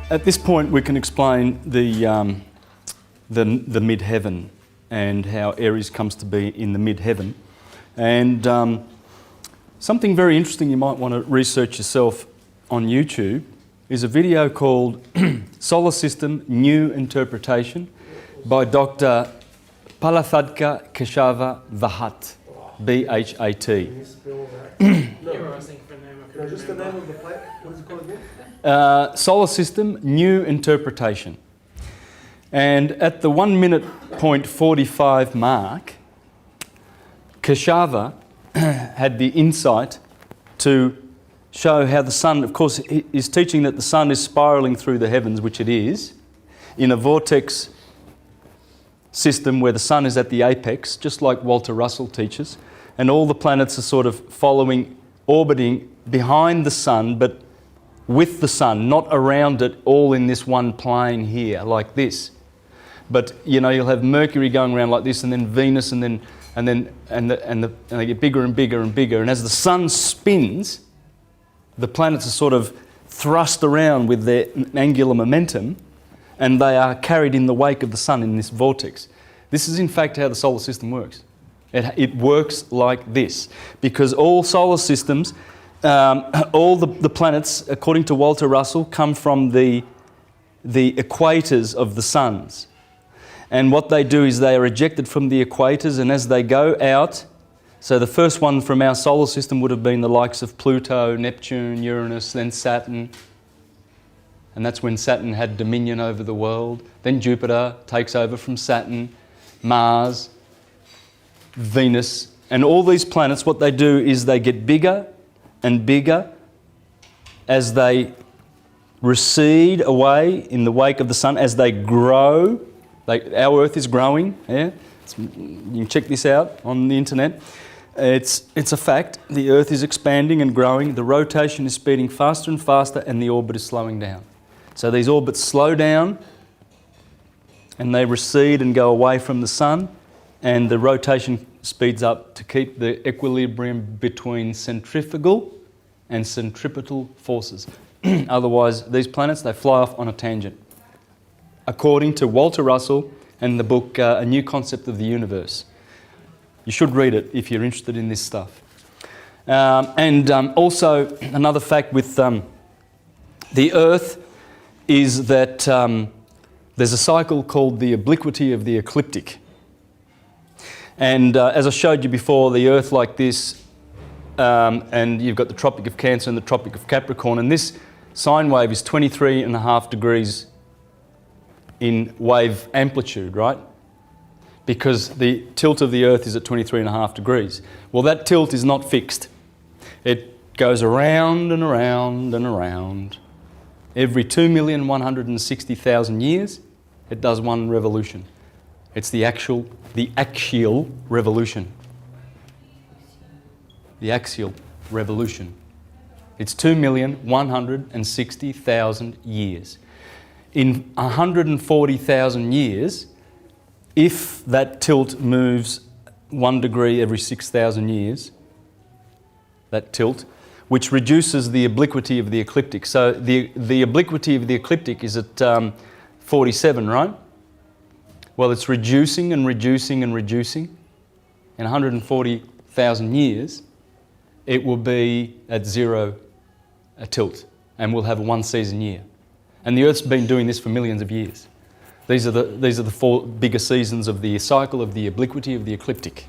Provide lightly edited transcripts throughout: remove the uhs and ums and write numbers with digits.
At this point, we can explain the mid-heaven and how Aries comes to be in the mid-heaven. And something very interesting you might want to research yourself on YouTube is a video called Solar System New Interpretation by Dr. Palathadka Keshava Vahat, B-H-A-T. Just the name of the planet. What is it called again? Solar System New Interpretation. And at the 1 minute point 45 mark, Keshava had the insight to show how the sun, of course, is teaching that the sun is spiraling through the heavens, which it is, in a vortex system where the sun is at the apex, just like Walter Russell teaches, and all the planets are sort of following, orbiting behind the sun, but with the sun, not around it, all in this one plane here, like this. But you know, you'll have Mercury going around like this, and then Venus, and they get bigger and bigger and bigger. And as the sun spins, the planets are sort of thrust around with their angular momentum, and they are carried in the wake of the sun in this vortex. This is in fact how the solar system works. It works like this, because all solar systems, all the planets, according to Walter Russell, come from the equators of the suns. And what they do is they are ejected from the equators, and as they go out, so the first one from our solar system would have been the likes of Pluto, Neptune, Uranus, then Saturn. And that's when Saturn had dominion over the world. Then Jupiter takes over from Saturn, Mars, Venus. And all these planets, what they do is they get bigger and bigger as they recede away in the wake of the sun, as they grow. Our Earth is growing. Yeah? You can check this out on the internet. It's a fact. The Earth is expanding and growing. The rotation is speeding faster and faster, and the orbit is slowing down. So these orbits slow down, and they recede and go away from the sun, and the rotation speeds up to keep the equilibrium between centrifugal and centripetal forces. Otherwise, these planets, they fly off on a tangent. According to Walter Russell and the book A New Concept of the Universe. You should read it if you're interested in this stuff. Also, another fact with the Earth is that there's a cycle called the obliquity of the ecliptic. And as I showed you before, the Earth like this, and you've got the Tropic of Cancer and the Tropic of Capricorn, and this sine wave is 23.5 degrees in wave amplitude, right? Because the tilt of the Earth is at 23.5 degrees. Well, that tilt is not fixed. It goes around and around and around. Every 2,160,000 years, it does one revolution. It's the axial revolution. The axial revolution. It's 2,160,000 years. In 140,000 years, if that tilt moves 1 degree every 6,000 years, that tilt, which reduces the obliquity of the ecliptic. So the obliquity of the ecliptic is at 47, right? Well, it's reducing and reducing and reducing. In 140,000 years, it will be at zero a tilt, and we'll have a one-season year. And the Earth's been doing this for millions of years. These are the 4 bigger seasons of the cycle of the obliquity of the ecliptic.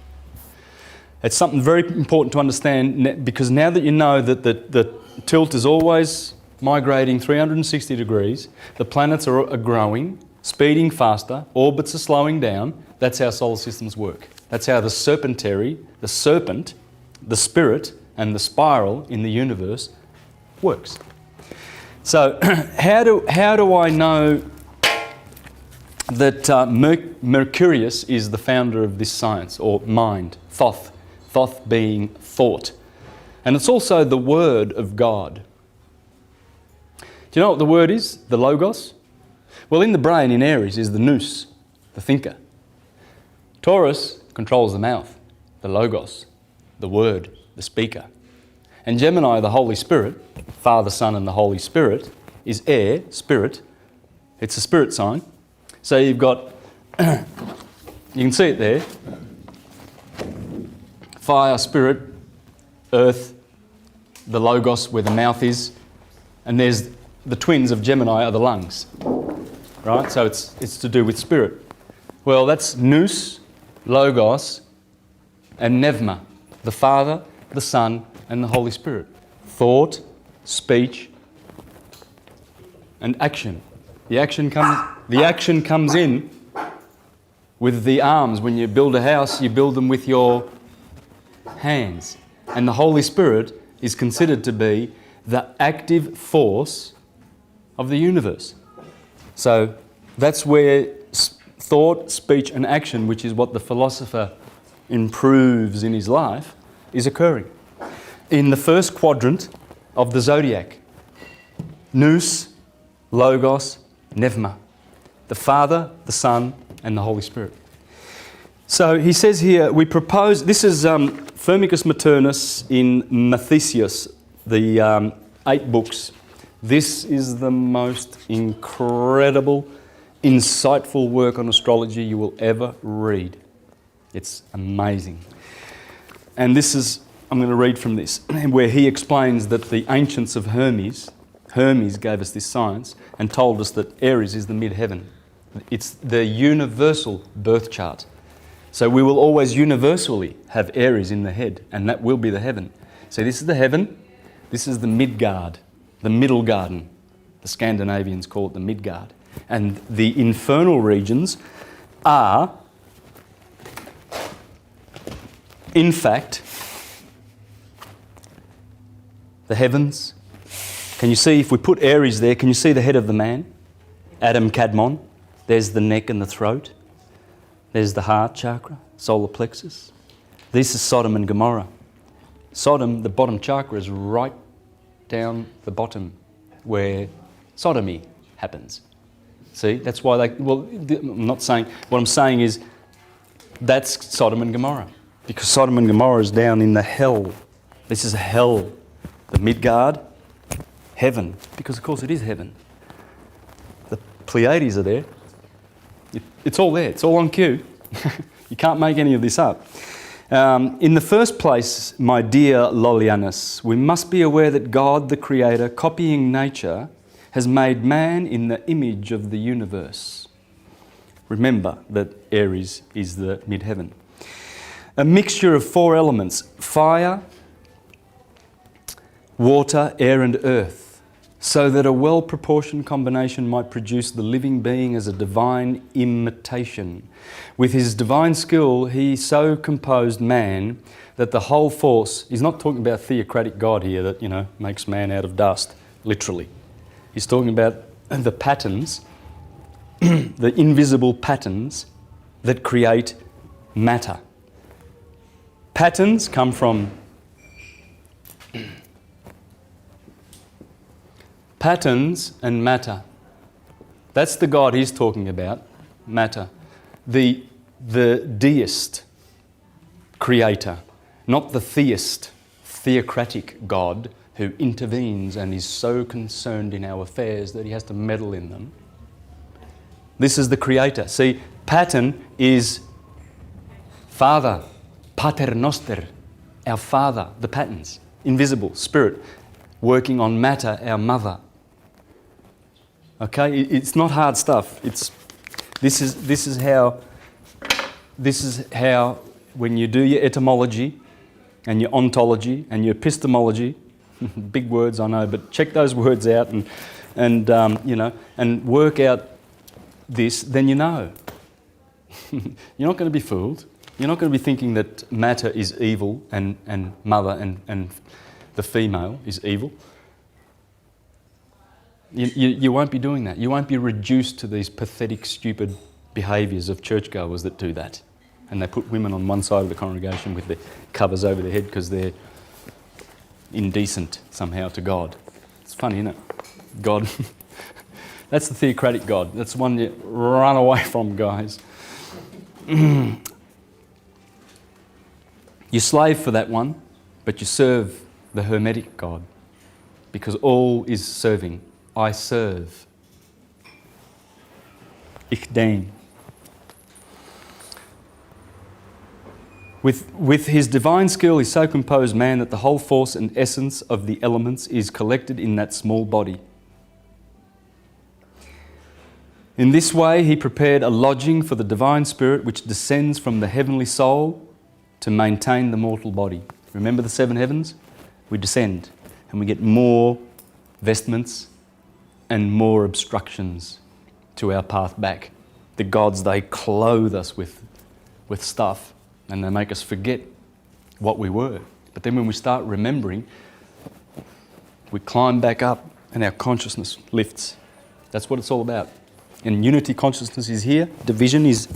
It's something very important to understand, because now that you know that the tilt is always migrating 360 degrees, the planets are growing, speeding faster, orbits are slowing down, that's how solar systems work. That's how the serpent, the spirit, and the spiral in the universe works. So how do I know that Mercurius is the founder of this science, or mind, Thoth being thought? And it's also the word of God. Do you know what the word is? The logos? Well, in the brain, in Aries, is the nous, the thinker. Taurus controls the mouth, the logos, the word, the speaker. And Gemini, the Holy Spirit, Father, Son and the Holy Spirit, is air, spirit, It's a spirit sign. So you've got, you can see it there. Fire, spirit, earth, the logos where the mouth is, and there's the twins of Gemini are the lungs, right? So it's to do with spirit. Well, that's nous, logos, and pneuma, the Father, the Son, and the Holy Spirit. Thought, speech, and action. The action comes in with the arms. When you build a house, you build them with your hands. And the Holy Spirit is considered to be the active force of the universe. So that's where thought, speech, and action, which is what the philosopher improves in his life, is occurring. In the first quadrant of the zodiac, nous, logos, pneuma, the Father, the Son, and the Holy Spirit. So he says here, we propose, this is Firmicus Maternus in Mathesius, the 8 books. This is the most incredible, insightful work on astrology you will ever read. It's amazing. And this is, I'm going to read from this, where he explains that the ancients of Hermes gave us this science and told us that Aries is the mid-heaven. It's the universal birth chart. So we will always universally have Aries in the head, and that will be the heaven. So this is the heaven, this is the Midgard, the middle garden. The Scandinavians call it the Midgard. And the infernal regions are, in fact, the heavens. Can you see, if we put Aries there, can you see the head of the man? Adam Kadmon. There's the neck and the throat. There's the heart chakra, solar plexus. This is Sodom and Gomorrah. Sodom, the bottom chakra, is right down the bottom where sodomy happens. See, that's why they, well, I'm not saying, what I'm saying is that's Sodom and Gomorrah. Because Sodom and Gomorrah is down in the hell. This is hell. The Midgard, heaven. Because of course it is heaven. The Pleiades are there. It's all there. It's all on cue. You can't make any of this up. In the first place, my dear Lollianus, we must be aware that God, the Creator, copying nature, has made man in the image of the universe. Remember that Aries is the mid-heaven. A mixture of 4 elements: fire, water, air and earth, so that a well-proportioned combination might produce the living being as a divine imitation. With his divine skill, he so composed man that the whole force, he's not talking about theocratic God here that, you know, makes man out of dust, literally. He's talking about the patterns, the invisible patterns that create matter. Patterns come from patterns and matter. That's the God he's talking about, matter. The deist creator, not the theist, theocratic God who intervenes and is so concerned in our affairs that he has to meddle in them. This is the creator. See, pattern is Father, Pater Noster, our Father, the patterns, invisible, spirit, working on matter, our mother. Okay, it's not hard stuff. This is how when you do your etymology and your ontology and your epistemology, big words I know, but check those words out and you know, and work out this, then you know. You're not going to be fooled. You're not going to be thinking that matter is evil and mother and the female is evil. You won't be doing that. You won't be reduced to these pathetic, stupid behaviours of churchgoers that do that. And they put women on one side of the congregation with their covers over their head because they're indecent somehow to God. It's funny, isn't it? God. That's the theocratic God. That's the one you run away from, guys. You slave for that one, but you serve the Hermetic God because all is serving. I serve. Ichdein. With his divine skill, he so composed man that the whole force and essence of the elements is collected in that small body. In this way, he prepared a lodging for the divine spirit which descends from the heavenly soul to maintain the mortal body. Remember the seven heavens? We descend and we get more vestments and more obstructions to our path back. The gods, they clothe us with stuff and they make us forget what we were. But then when we start remembering, we climb back up and our consciousness lifts. That's what it's all about. And unity consciousness is here. Division is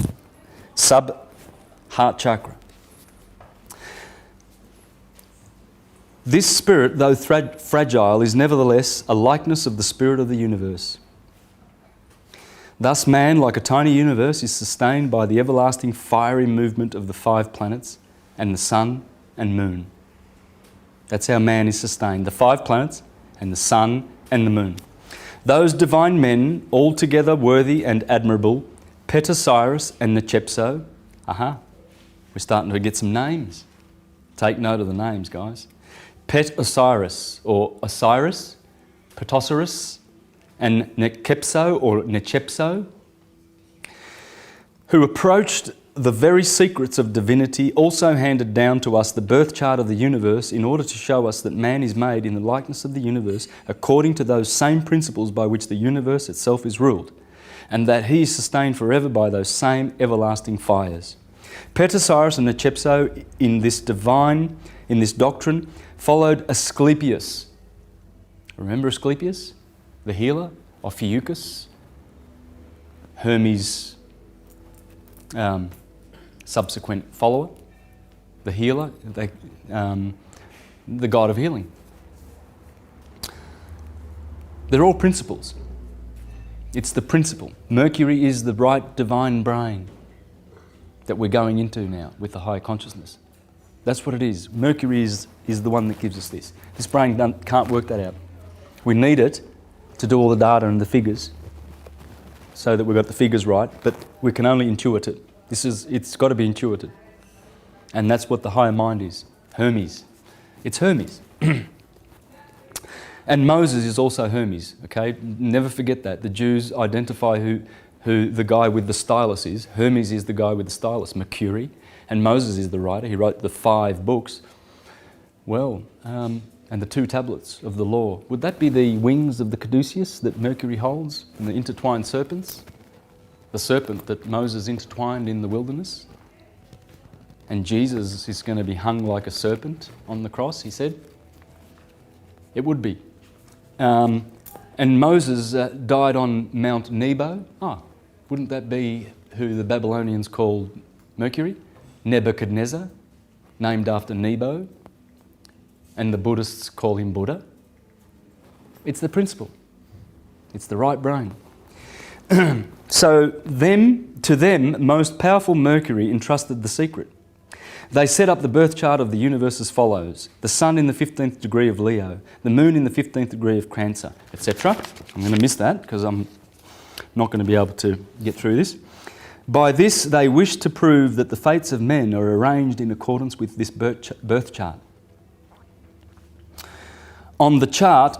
sub-heart chakra. This spirit, though fragile, is nevertheless a likeness of the spirit of the universe. Thus man, like a tiny universe, is sustained by the everlasting fiery movement of the 5 planets and the sun and moon. That's how man is sustained. The 5 planets and the sun and the moon. Those divine men, altogether worthy and admirable, Petosiris and Nechepso. We're starting to get some names. Take note of the names, guys. Petosiris, or Osiris, Petosiris, and Nechepso, or Nechepso, who approached the very secrets of divinity, also handed down to us the birth chart of the universe in order to show us that man is made in the likeness of the universe according to those same principles by which the universe itself is ruled, and that he is sustained forever by those same everlasting fires. Petosiris and Nechepso in this doctrine followed Asclepius. Remember Asclepius? The healer, Ophiuchus, Hermes' subsequent follower, the healer, the god of healing. They're all principles. It's the principle. Mercury is the right divine brain that we're going into now with the higher consciousness. That's what it is. Mercury is the one that gives us this. This brain can't work that out. We need it to do all the data and the figures so that we've got the figures right, but we can only intuit it. It's got to be intuited. And that's what the higher mind is. Hermes. It's Hermes. And Moses is also Hermes, okay? Never forget that. The Jews identify who the guy with the stylus is. Hermes is the guy with the stylus, Mercury. And Moses is the writer. He wrote the 5 books. Well, and the 2 tablets of the law. Would that be the wings of the caduceus that Mercury holds and the intertwined serpents? The serpent that Moses intertwined in the wilderness? And Jesus is going to be hung like a serpent on the cross, he said? It would be. And Moses died on Mount Nebo. Wouldn't that be who the Babylonians called Mercury? Nebuchadnezzar, named after Nebo. And the Buddhists call him Buddha. It's the principle. It's the right brain. So to them, most powerful Mercury entrusted the secret. They set up the birth chart of the universe as follows. The sun in the 15th degree of Leo, the moon in the 15th degree of Cancer, etc. I'm going to miss that because I'm not going to be able to get through this. By this, they wish to prove that the fates of men are arranged in accordance with this birth chart. On the chart,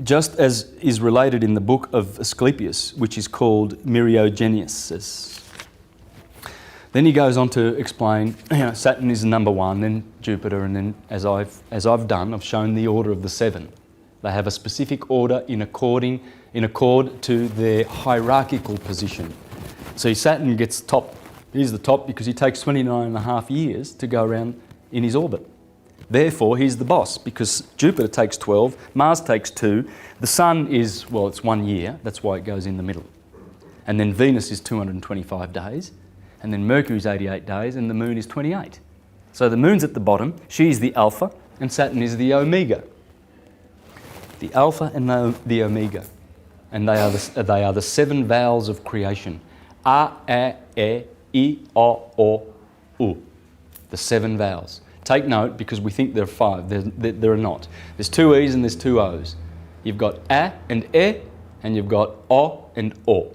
just as is related in the book of Asclepius, which is called Myriogenius. Then he goes on to explain, Saturn is number 1, then Jupiter, and then as I've done, I've shown the order of the 7. They have a specific order in accord to their hierarchical position. So Saturn gets top. He's the top because he takes 29.5 years to go around in his orbit. Therefore, he's the boss because Jupiter takes 12, Mars takes 2, the Sun is, it's 1 year, that's why it goes in the middle. And then Venus is 225 days, and then Mercury's 88 days, and the Moon is 28. So the Moon's at the bottom, she's the Alpha, and Saturn is the Omega. The Alpha and the Omega. And they are the 7 vowels of creation. A, E, I, O, U. The 7 vowels. Take note because we think there are 5. There are not. There's 2 E's and there's 2 O's. You've got A and E, and you've got O and O.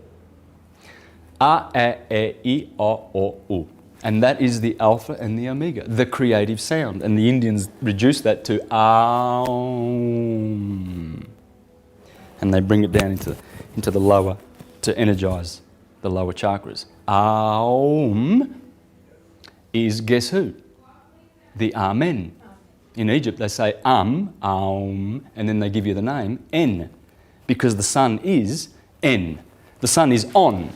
A, E, I, O, U. And that is the alpha and the omega, the creative sound. And the Indians reduce that to Aum. And they bring it down into the lower to energize the lower chakras. Aum is, guess who? The Amen. In Egypt they say Aum, and then they give you the name En, because the sun is En. The sun is on.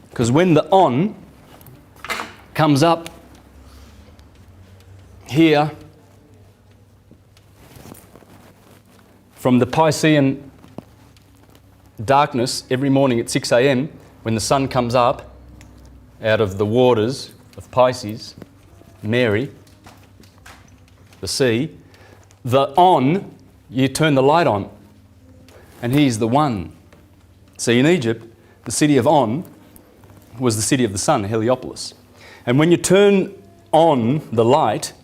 Because when the on comes up here from the Piscean darkness every morning at 6 a.m, when the sun comes up out of the waters of Pisces, Mary, the sea, the on, you turn the light on, and he's the one. See, in Egypt, the city of On was the city of the sun, Heliopolis. And when you turn on the light,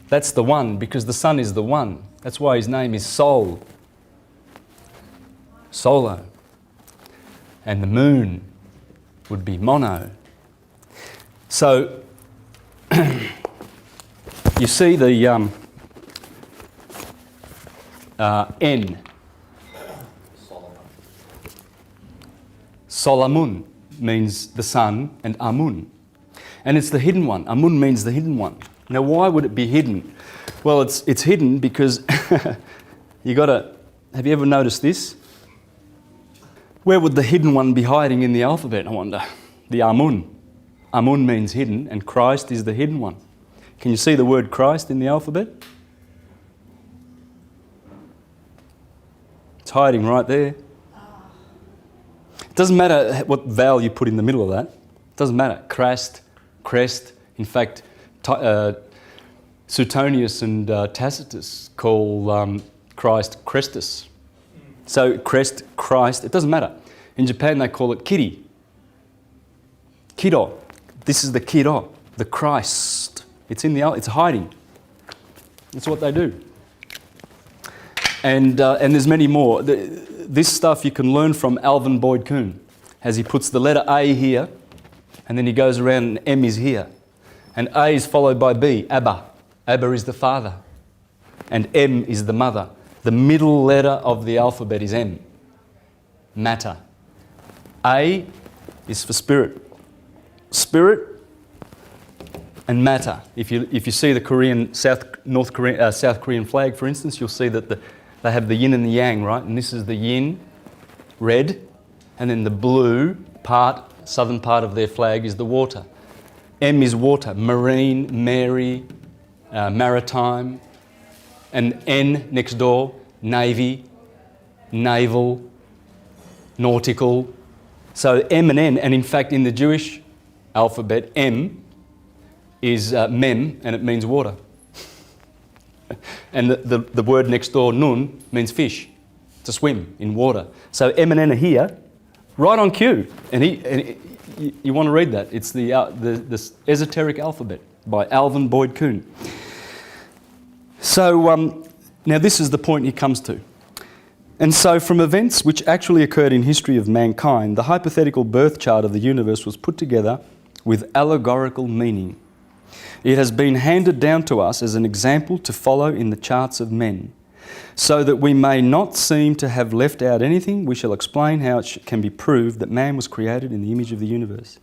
that's the one, because the sun is the one. That's why his name is Sol. Solo. And the moon would be Mono. So, you see the N. Solamun means the sun, and Amun. And it's the hidden one. Amun means the hidden one. Now, why would it be hidden? Well, it's hidden because you gotta, have you ever noticed this? Where would the hidden one be hiding in the alphabet, I wonder? The Amun. Amun means hidden, and Christ is the hidden one. Can you see the word Christ in the alphabet? It's hiding right there. It doesn't matter what vowel you put in the middle of that. It doesn't matter. Crest. In fact, Suetonius and Tacitus call Christ Crestus. So crest, Christ, it doesn't matter. In Japan they call it Kiri. Kiro. This is the Kiro, the Christ. It's hiding. That's what they do. And there's many more. This stuff you can learn from Alvin Boyd Kuhn, as he puts the letter A here, and then he goes around and M is here. And A is followed by B, Abba. Abba is the father. And M is the mother. The middle letter of the alphabet is M. Matter. A is for spirit. Spirit and matter. If you see the South Korean flag, for instance, you'll see that they have the yin and the yang, right? And this is the yin, red, and then the blue part, southern part of their flag is the water. M is water, marine, Mary, maritime, and N next door, navy, naval, nautical. So M and N, and in fact in the Jewish alphabet, M is mem, and it means water. And the word next door, nun, means fish, to swim in water. So M and N are here, right on cue. And you want to read that. It's the esoteric alphabet by Alvin Boyd Kuhn. So now this is the point he comes to. And so from events which actually occurred in history of mankind, the hypothetical birth chart of the universe was put together with allegorical meaning. It has been handed down to us as an example to follow in the charts of men. So that we may not seem to have left out anything, we shall explain how it can be proved that man was created in the image of the universe.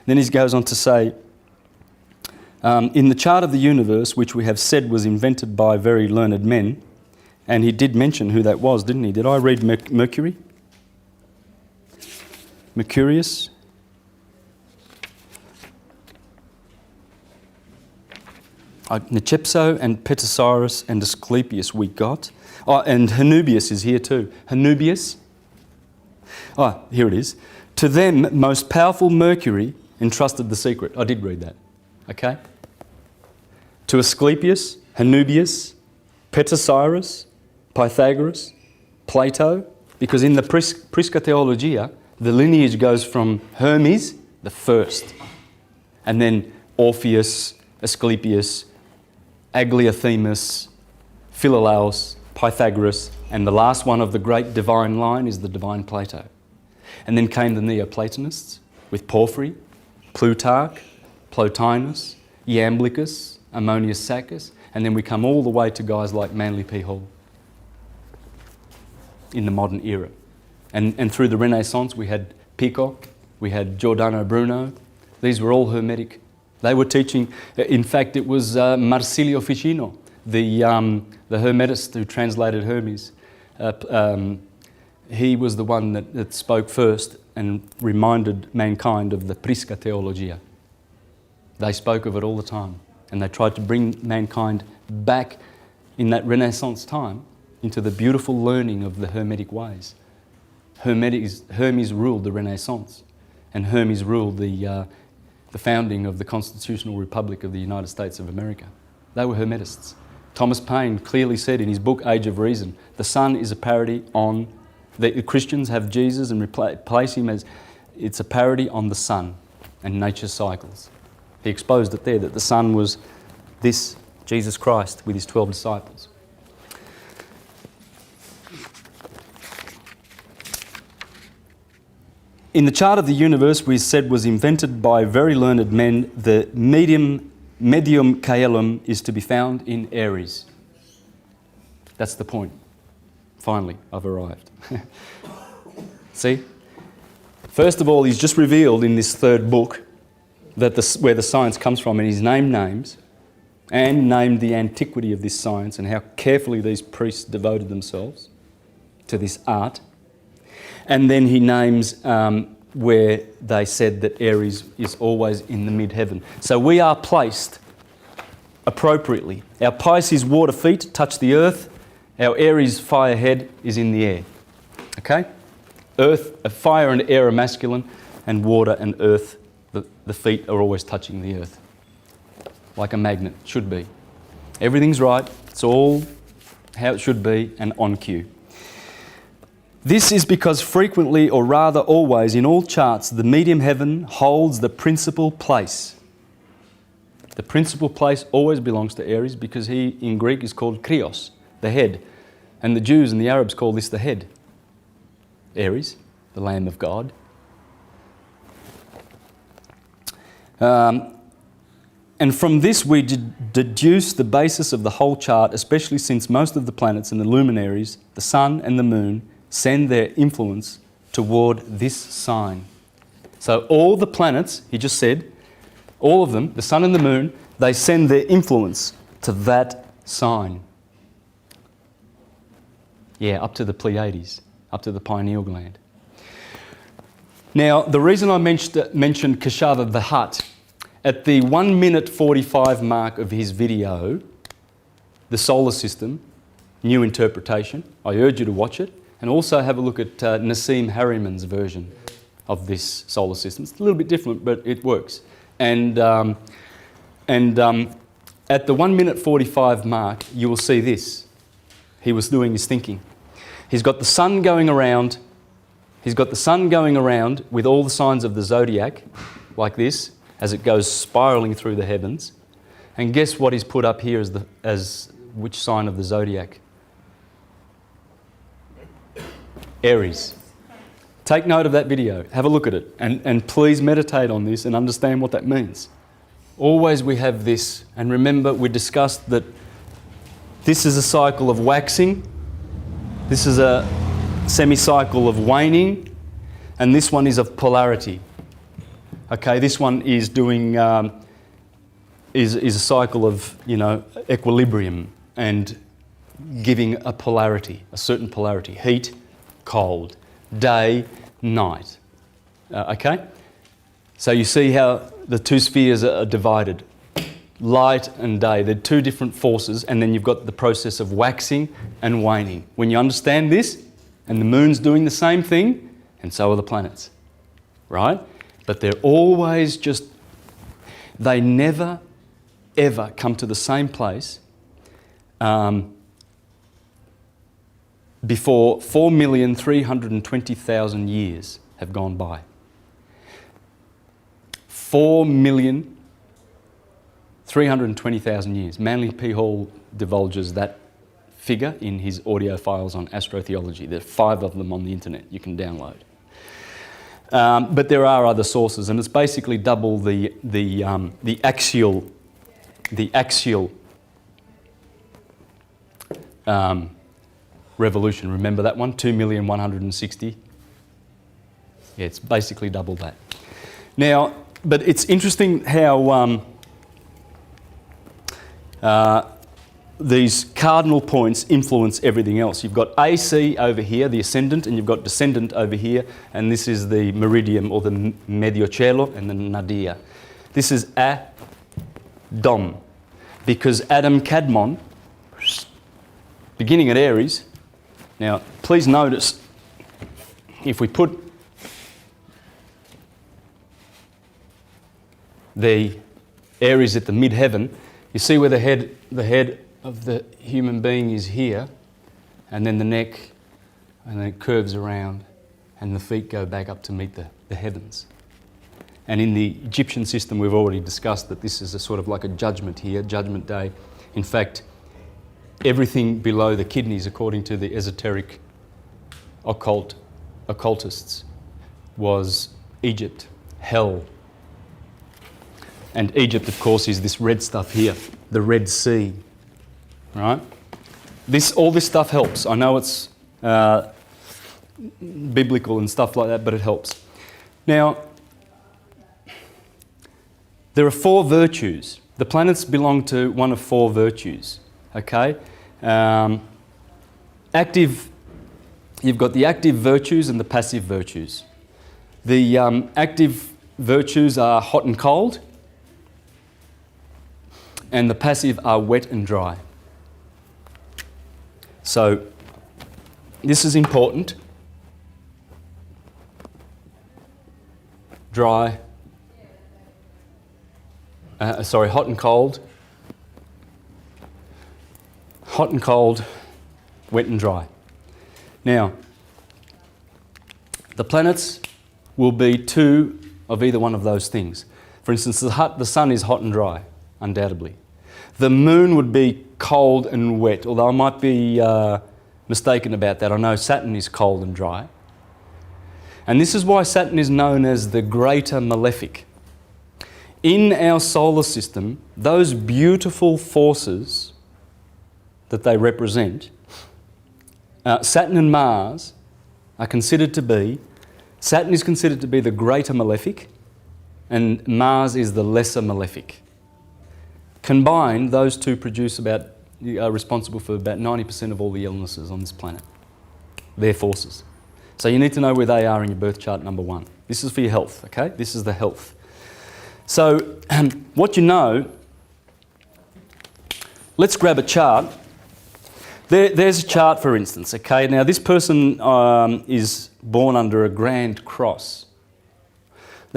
Then he goes on to say, in the chart of the universe, which we have said was invented by very learned men, and he did mention who that was, didn't he? Did I read Mercury? Mercurius? Necepso and Petasiris and Asclepius we got. Oh, and Hanubius is here too. Hanubius. Oh, here it is. To them, most powerful Mercury entrusted the secret. I did read that. Okay? To Asclepius, Hanubius, Petasiris, Pythagoras, Plato, because in the Prisca Theologia, the lineage goes from Hermes, the first, and then Orpheus, Asclepius, Agliothemus, Philolaus, Pythagoras, and the last one of the great divine line is the divine Plato. And then came the Neoplatonists, with Porphyry, Plutarch, Plotinus, Iamblichus, Ammonius Saccas, and then we come all the way to guys like Manly P. Hall in the modern era. And through the Renaissance we had Pico, we had Giordano Bruno. These were all Hermetic. They were teaching, in fact it was Marsilio Ficino, the Hermetist who translated Hermes. He was the one that spoke first and reminded mankind of the Prisca Theologia. They spoke of it all the time, and they tried to bring mankind back in that Renaissance time into the beautiful learning of the Hermetic ways. Hermes ruled the Renaissance, and Hermes ruled the founding of the Constitutional Republic of the United States of America. They were Hermetists. Thomas Paine clearly said in his book Age of Reason, the sun is a parody on, the Christians have Jesus and replace him as, it's a parody on the sun and nature's cycles. He exposed it there, that the sun was this Jesus Christ with his 12 disciples. In the chart of the universe, we said was invented by very learned men, the medium caelum is to be found in Aries. That's the point. Finally, I've arrived. See? First of all, he's just revealed in this third book that where the science comes from, and he's named names and named the antiquity of this science and how carefully these priests devoted themselves to this art. And then he names where they said that Aries is always in the mid-heaven. So we are placed appropriately. Our Pisces water feet touch the earth. Our Aries fire head is in the air. Okay? Earth, fire and air are masculine, and water and earth, the feet are always touching the earth. Like a magnet, should be. Everything's right. It's all how it should be and on cue. This is because frequently, or rather always, in all charts, the medium heaven holds the principal place. The principal place always belongs to Aries because he, in Greek, is called Krios, the head. And the Jews and the Arabs call this the head. Aries, the Lamb of God. And from this we deduce the basis of the whole chart, especially since most of the planets and the luminaries, the sun and the moon, send their influence toward this sign. So all the planets, he just said, all of them, the sun and the moon, they send their influence to that sign. Yeah, up to the Pleiades, up to the pineal gland. Now, the reason I mentioned Keshava the Hutt, at the 1 minute 45 mark of his video, The Solar System, New Interpretation, I urge you to watch it, and also have a look at Nassim Harriman's version of this solar system. It's a little bit different, but it works. And at the 1 minute 45 mark, you will see this. He was doing his thinking. He's got the sun going around. He's got the sun going around with all the signs of the zodiac, like this, as it goes spiraling through the heavens. And guess what he's put up here as which sign of the zodiac? Aries. Take note of that video. Have a look at it. And please meditate on this and understand what that means. Always we have this. And remember, we discussed that this is a cycle of waxing. This is a semi-cycle of waning. And this one is of polarity. Okay, this one is doing is a cycle of, equilibrium and giving a polarity, a certain polarity. Heat, cold, day, night. Okay? So you see how the two spheres are divided. Light and day, they're two different forces, and then you've got the process of waxing and waning. When you understand this, and the moon's doing the same thing, and so are the planets. Right? But they're always just, they never, ever come to the same place before 4,320,000 years have gone by. 4,320,000 years. Manly P. Hall divulges that figure in his audio files on Astrotheology. There are 5 of them on the internet you can download. But there are other sources, and it's basically double the axial revolution. Remember that one? 2,160,000. Yeah, it's basically double that. Now, but it's interesting how these cardinal points influence everything else. You've got AC over here, the ascendant, and you've got descendant over here, and this is the meridium, or the mediocello, and the nadir. This is Dom, because Adam Kadmon, beginning at Aries. Now, please notice, if we put the Aries at the midheaven, you see where the head of the human being is here, and then the neck, and then it curves around, and the feet go back up to meet the heavens. And in the Egyptian system, we've already discussed that this is a sort of like a judgment here, judgment day. In fact, everything below the kidneys, according to the esoteric occultists, was Egypt, hell. And Egypt, of course, is this red stuff here, the Red Sea, right? All this stuff helps. I know it's biblical and stuff like that, but it helps. Now, there are 4 virtues. The planets belong to one of 4 virtues, okay? You've got the active virtues and the passive virtues. The active virtues are hot and cold, and the passive are wet and dry. So this is important. Hot and cold. Hot and cold, wet and dry. Now, the planets will be 2 of either one of those things. For instance, the sun is hot and dry, undoubtedly. The moon would be cold and wet, although I might be mistaken about that. I know Saturn is cold and dry. And this is why Saturn is known as the greater malefic. In our solar system, those beautiful forces that they represent, Saturn and Mars are considered to be, Saturn is considered to be the greater malefic, and Mars is the lesser malefic. Combined, those two are responsible for about 90% of all the illnesses on this planet. Their forces. So you need to know where they are in your birth chart, number 1. This is for your health, okay? This is the health. So, what you know, let's grab a chart. There's a chart, for instance, okay? Now, this person is born under a grand cross.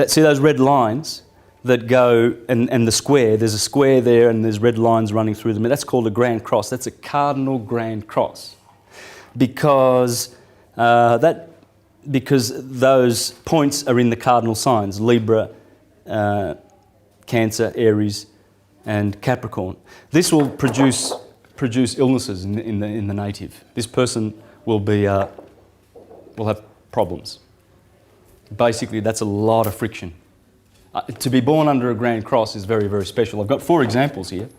See those red lines that go, and the square, there's a square there and there's red lines running through them. That's called a grand cross. That's a cardinal grand cross. Because those points are in the cardinal signs, Libra, Cancer, Aries, and Capricorn. This will produce illnesses in the native. This person will have problems. Basically, that's a lot of friction. To be born under a grand cross is very, very special. I've got 4 examples here.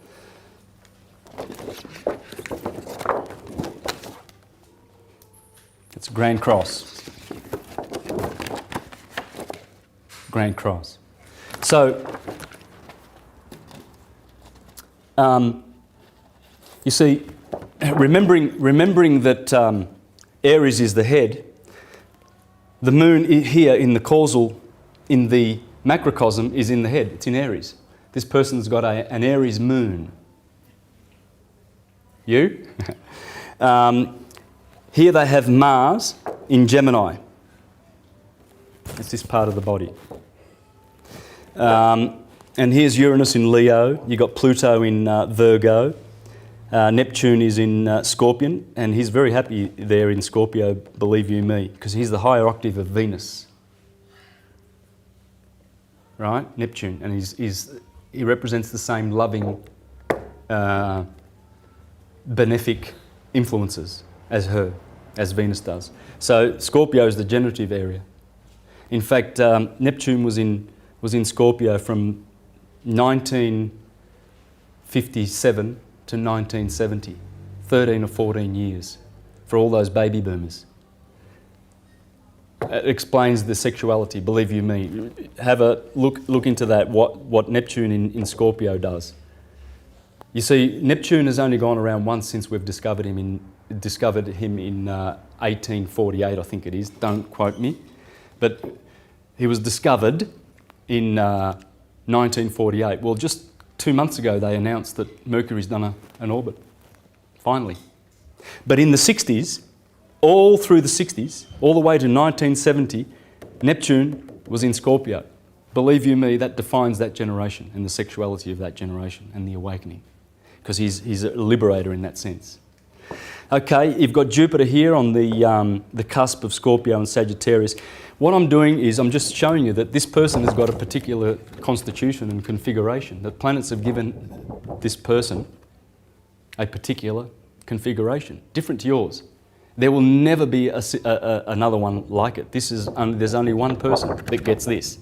It's a grand cross. Grand cross. So, you see, remembering that Aries is the head, the moon here in the causal, in the macrocosm, is in the head. It's in Aries. This person's got an Aries moon. You? Here they have Mars in Gemini. It's this part of the body. And here's Uranus in Leo. You've got Pluto in Virgo. Neptune is in Scorpion, and he's very happy there in Scorpio, believe you me, because he's the higher octave of Venus. Right? Neptune. And he represents the same loving, benefic influences as Venus does. So Scorpio is the generative area. In fact, Neptune was in Scorpio from 1957 to 1970, 13 or 14 years for all those baby boomers. It explains the sexuality, believe you me. Have a look into that, what Neptune in Scorpio does. You see, Neptune has only gone around once since we've discovered him in 1848, I think it is. Don't quote me. But he was discovered in 1948. Well, just 2 months ago they announced that Mercury's done an orbit, finally. But in the 60s, all through the 60s, all the way to 1970, Neptune was in Scorpio. Believe you me, that defines that generation and the sexuality of that generation and the awakening, because he's a liberator in that sense. Okay, you've got Jupiter here on the cusp of Scorpio and Sagittarius. What I'm doing is I'm just showing you that this person has got a particular constitution and configuration. The planets have given this person a particular configuration, different to yours. There will never be another one like it. There's only one person that gets this.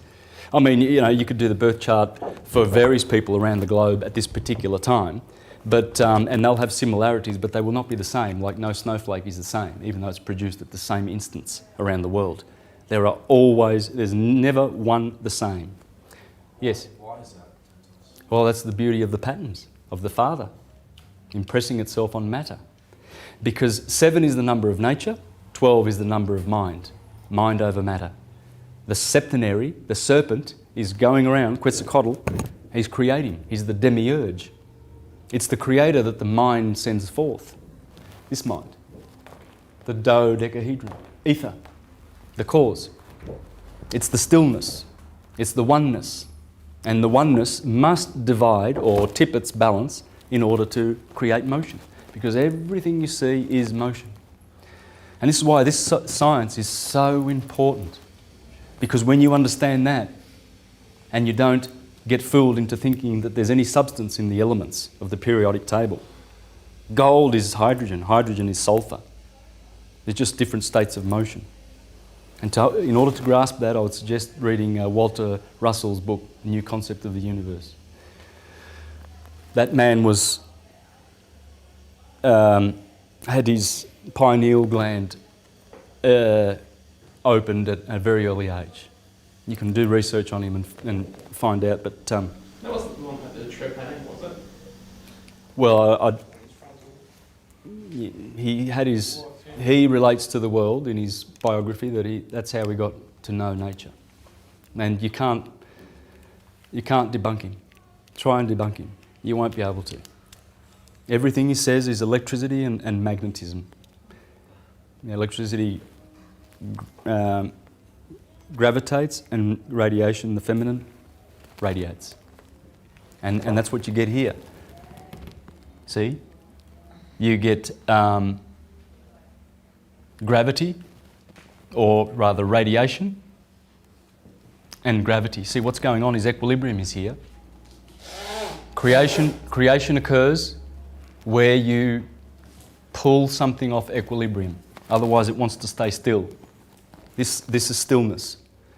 I mean, you know, you could do the birth chart for various people around the globe at this particular time, but and they'll have similarities, but they will not be the same. Like no snowflake is the same, even though it's produced at the same instance around the world. There's never one the same. Yes? Why is that? Well, that's the beauty of the patterns of the Father, impressing itself on matter. Because 7 is the number of nature, 12 is the number of mind, mind over matter. The septenary, the serpent, is going around, Quetzalcoatl, he's creating, he's the demiurge. It's the creator that the mind sends forth, this mind. The dodecahedron, ether, the cause. It's the stillness, it's the oneness. And the oneness must divide or tip its balance in order to create motion, because everything you see is motion. And this is why this science is so important, because when you understand that and you don't get fooled into thinking that there's any substance in the elements of the periodic table. Gold is hydrogen, hydrogen is sulfur. They're just different states of motion. And in order to grasp that, I would suggest reading Walter Russell's book, New Concept of the Universe. That man was had his pineal gland opened at a very early age. You can do research on him and find out, but... That wasn't the one that the trepanning, was it? Well, he relates to the world in his biography that's how he got to know nature. And you can't debunk him. Try and debunk him. You won't be able to. Everything he says is electricity and magnetism. Electricity gravitates, and radiation, the feminine, radiates. And that's what you get here. See? You get gravity, or rather radiation, and gravity. See, what's going on is equilibrium is here. Creation occurs where you pull something off equilibrium. Otherwise, it wants to stay still. This is stillness.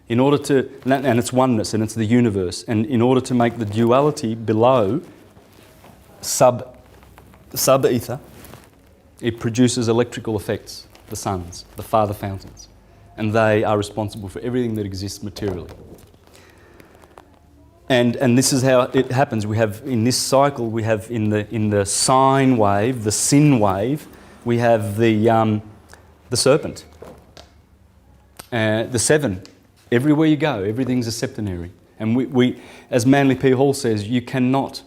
In order to, and it's oneness, and it's the universe. And in order to make the duality below sub-ether, it produces electrical effects, the suns, the father fountains. And they are responsible for everything that exists materially. And this is how it happens. We have, in this cycle, we have in the sine wave, the sin wave, we have the serpent. The 7, everywhere you go, everything's a septenary. And we as Manly P. Hall says, you cannot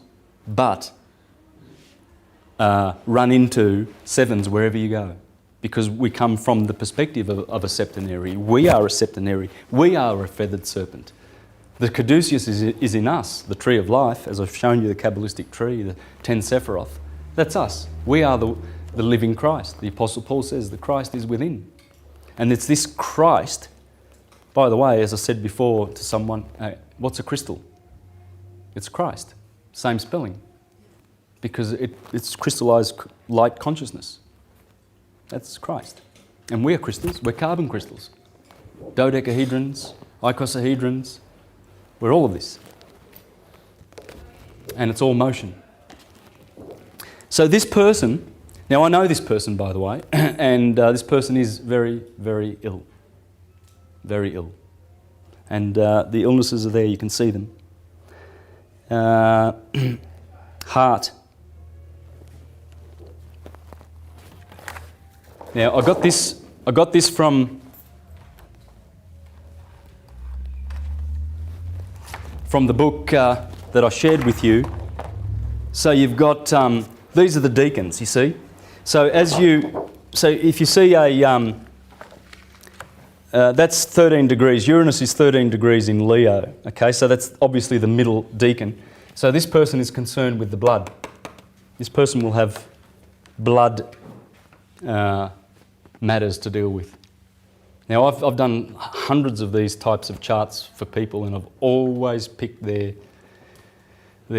but run into 7s wherever you go, because we come from the perspective of a septenary. We are a septenary. We are a feathered serpent. The caduceus is in us, the tree of life, as I've shown you, the Kabbalistic tree, the 10 Sephiroth. That's us. We are the living Christ. The Apostle Paul says the Christ is within. And it's this Christ, by the way, as I said before to someone, what's a crystal? It's Christ, same spelling, because it's crystallized light consciousness. That's Christ. And we're crystals, we're carbon crystals. Dodecahedrons, icosahedrons. We're all of this. And it's all motion. So this person, now I know this person, by the way, and this person is very, very ill. Very ill. And the illnesses are there, you can see them. Heart. Now I got this from the book that I shared with you. So you've got these are the deacons, you see. So if you see a that's 13 degrees. Uranus is 13 degrees in Leo. Okay, so that's obviously the middle deacon. So this person is concerned with the blood. This person will have blood matters to deal with. Now I've done hundreds of these types of charts for people, and I've always picked their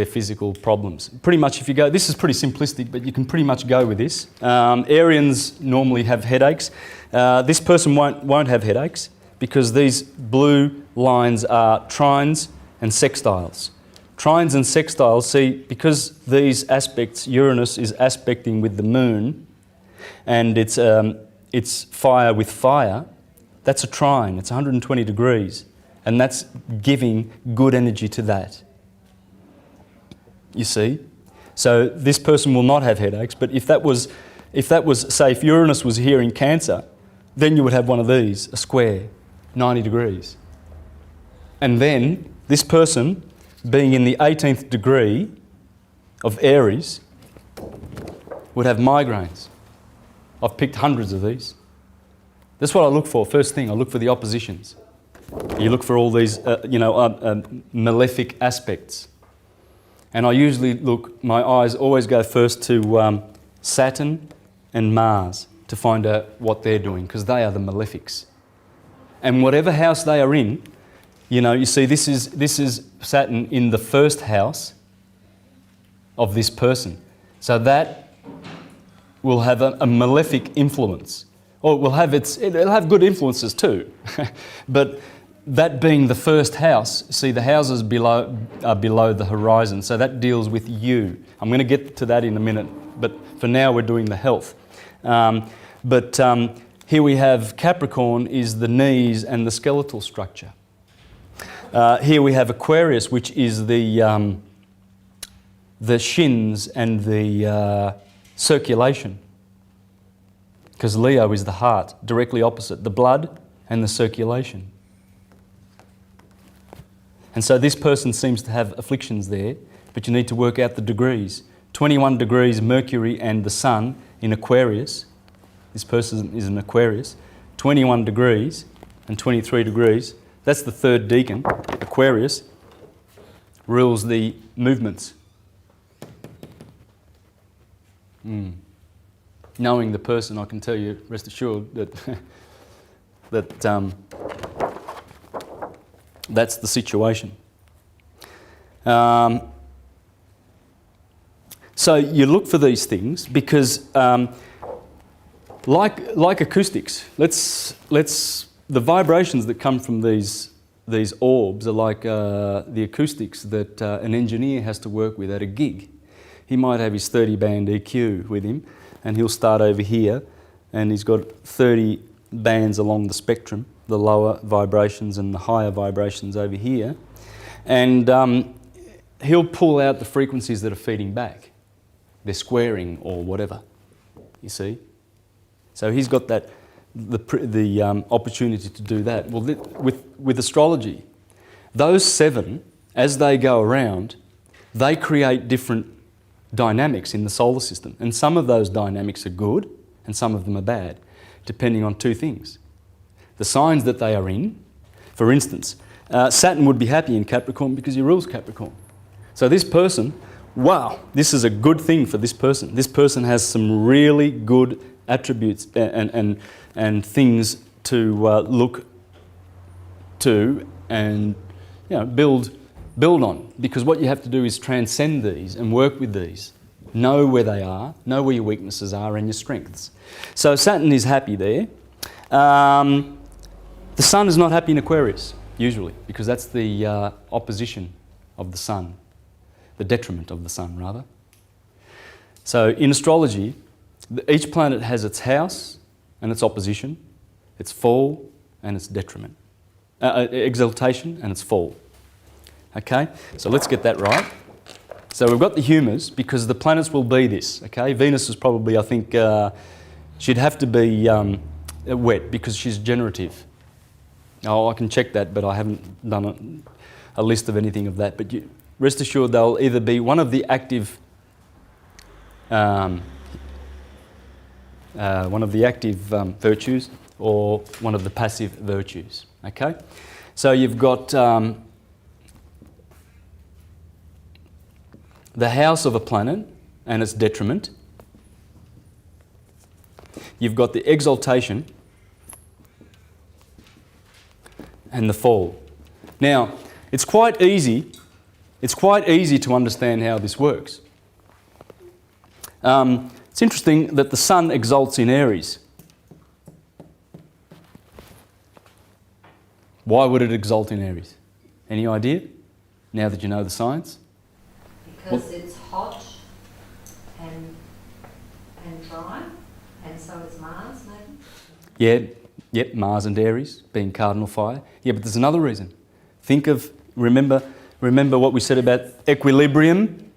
physical problems. Pretty much if you go, this is pretty simplistic, but you can pretty much go with this. Arians normally have headaches. This person won't have headaches because these blue lines are trines and sextiles. Trines and sextiles, see, because these aspects, Uranus is aspecting with the moon, and it's fire with fire, that's a trine, it's 120 degrees, and that's giving good energy to that. You see? So this person will not have headaches, but if that was, say, if Uranus was here in Cancer, then you would have one of these, a square, 90 degrees. And then this person, being in the 18th degree of Aries, would have migraines. I've picked hundreds of these. That's what I look for. First thing, I look for the oppositions. You look for all these, malefic aspects. And I usually look, my eyes always go first to Saturn and Mars to find out what they're doing, because they are the malefics. And whatever house they are in, you see this is Saturn in the first house of this person. So that will have a malefic influence. Or it'll have good influences too. But that being the first house, see the houses are below the horizon, so that deals with you. I'm going to get to that in a minute, but for now we're doing the health. Here we have Capricorn is the knees and the skeletal structure. Here we have Aquarius, which is the shins and the circulation. Because Leo is the heart, directly opposite, the blood and the circulation. And so this person seems to have afflictions there, but you need to work out the degrees. 21 degrees Mercury and the Sun in Aquarius. This person is in Aquarius. 21 degrees and 23 degrees. That's the third deacon. Aquarius rules the movements. Knowing the person, I can tell you, rest assured, that that's the situation. So you look for these things because, like acoustics, the vibrations that come from these orbs are like the acoustics that an engineer has to work with at a gig. He might have his 30-band EQ with him, and he'll start over here, and he's got 30 bands along the spectrum, the lower vibrations and the higher vibrations over here, and he'll pull out the frequencies that are feeding back. They're squaring or whatever, you see. So he's got the opportunity to do that. Well, with astrology, those 7, as they go around, they create different dynamics in the solar system, and some of those dynamics are good and some of them are bad, depending on 2 things. The signs that they are in. For instance, Saturn would be happy in Capricorn because he rules Capricorn. So this person, wow, this is a good thing for this person. This person has some really good attributes and things to look to and build on, because what you have to do is transcend these and work with these. Know where they are, know where your weaknesses are and your strengths. So Saturn is happy there. The Sun is not happy in Aquarius. usually, because that's the opposition of the sun, the detriment of the sun, rather. So in astrology, each planet has its house and its opposition, its fall and its detriment, exaltation and its fall. Okay, so let's get that right. So we've got the humours because the planets will be this. Okay, Venus is probably, I think, she'd have to be wet because she's generative. Oh, I can check that, but I haven't done a list of anything of that. But rest assured, they'll either be one of the active, virtues, or one of the passive virtues. Okay, so you've got the house of a planet and its detriment. You've got the exaltation and the fall. Now, it's quite easy to understand how this works. It's interesting that the sun exalts in Aries. Why would it exalt in Aries? Any idea? Now that you know the science? Because it's hot and dry, and so is Mars, maybe? Yep, Mars and Aries being cardinal fire. Yeah, but there's another reason. Remember what we said about equilibrium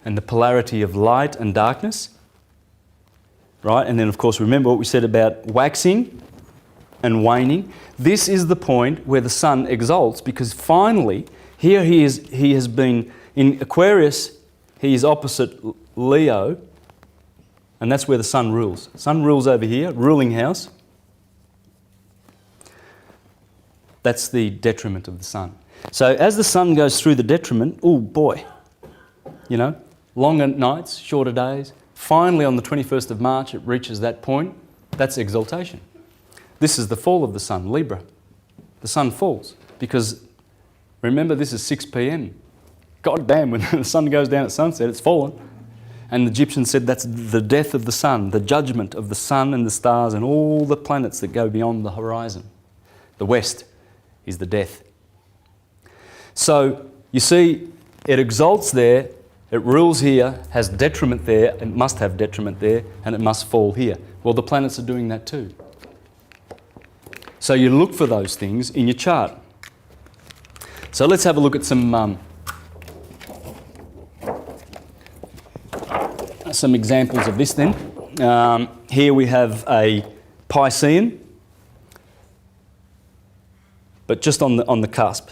and the polarity of light and darkness, right? And then, of course, remember what we said about waxing and waning. This is the point where the sun exalts, because finally, here he has been in Aquarius, he is opposite Leo, and that's where the sun rules. Sun rules over here, ruling house. That's the detriment of the sun. So as the sun goes through the detriment, oh boy, longer nights, shorter days. Finally, on the 21st of March, it reaches that point. That's exaltation. This is the fall of the sun, Libra. The sun falls because, remember, this is 6 p.m. God damn, when the sun goes down at sunset, it's fallen. And the Egyptians said that's the death of the sun, the judgment of the sun and the stars and all the planets that go beyond the horizon. The west is the death. So, you see, it exalts there, it rules here, has detriment there, it must have detriment there, and it must fall here. Well, the planets are doing that too. So you look for those things in your chart. So let's have a look at some examples of this then. Here we have a Piscean, but just on the cusp.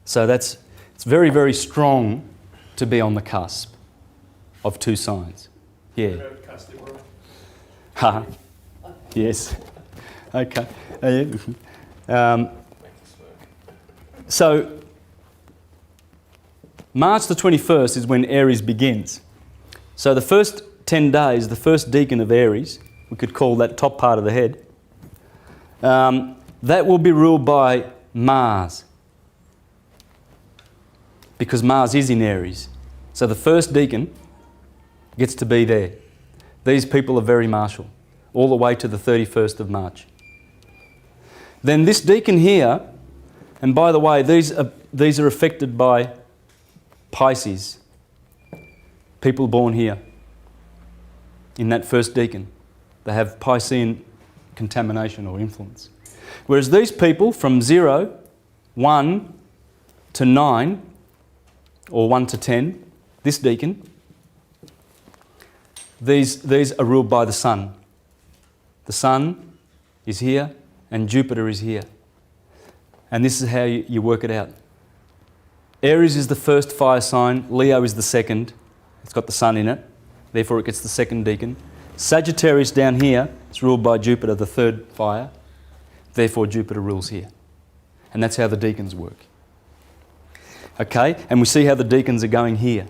So it's very, very strong to be on the cusp of two signs. Yeah. Ha. Yes. Okay. So March the 21st is when Aries begins. So the first 10 days, the first decan of Aries, we could call that top part of the head, that will be ruled by Mars, because Mars is in Aries. So the first decan gets to be there. These people are very martial, all the way to the 31st of March. Then this decan here, and by the way, these are affected by Pisces, people born here in that first decan. They have Piscean contamination or influence. Whereas these people from 0, 1 to 9, or 1 to 10, this decan, these are ruled by the sun. The sun is here and Jupiter is here. And this is how you work it out. Aries is the first fire sign, Leo is the second. It's got the sun in it, therefore it gets the second decan. Sagittarius down here is ruled by Jupiter, the third fire. Therefore Jupiter rules here. And that's how the decans work. Okay, and we see how the decans are going here.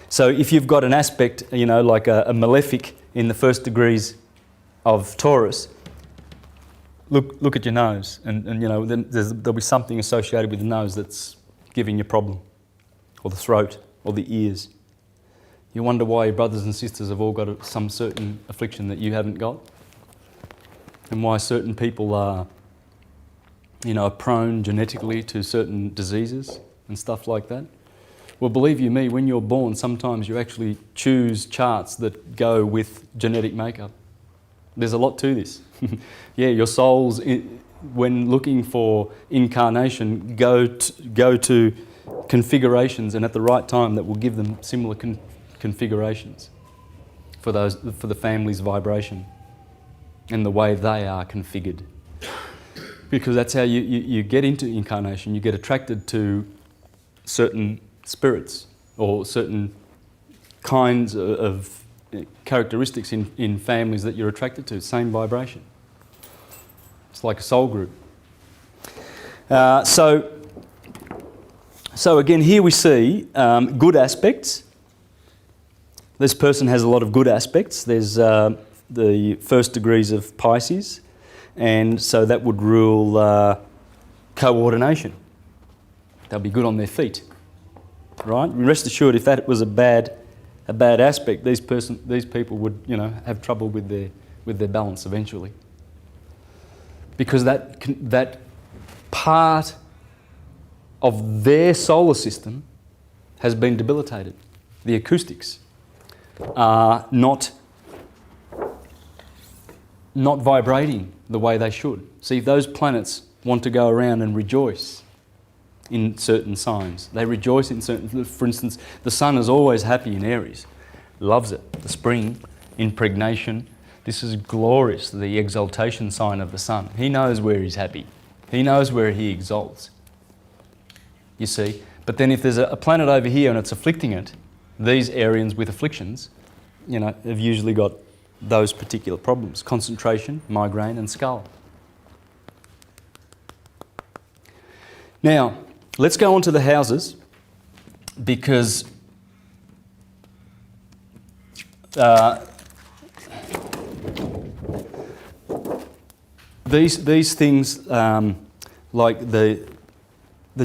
So if you've got an aspect, like a malefic in the first degrees of Taurus, look at your nose, and then there'll be something associated with the nose that's giving you a problem, or the throat, or the ears. You wonder why your brothers and sisters have all got some certain affliction that you haven't got, and why certain people are prone genetically to certain diseases and stuff like that. Well, believe you me, when you're born, sometimes you actually choose charts that go with genetic makeup. There's a lot to this. Yeah, your souls, when looking for incarnation, go to configurations, and at the right time that will give them similar configurations for the family's vibration and the way they are configured. Because that's how you get into incarnation. You get attracted to certain spirits or certain kinds of characteristics in families that you're attracted to. Same vibration. It's like a soul group. So again, here we see good aspects. This person has a lot of good aspects. There's the first degrees of Pisces, and so that would rule coordination. They'll be good on their feet, right? Rest assured, if that was a bad aspect, these people would have trouble with their balance eventually, because that part of their solar system has been debilitated. The acoustics are not vibrating the way they should. See, if those planets want to go around and rejoice in certain signs, they rejoice in certain. For instance, the sun is always happy in Aries, loves it. The spring, impregnation. This is glorious. The exaltation sign of the sun. He knows where he's happy. He knows where he exalts. You see, but then if there's a planet over here and it's afflicting it, these Arians with afflictions, have usually got those particular problems: concentration, migraine, and skull. Now, let's go on to the houses, because these things, like the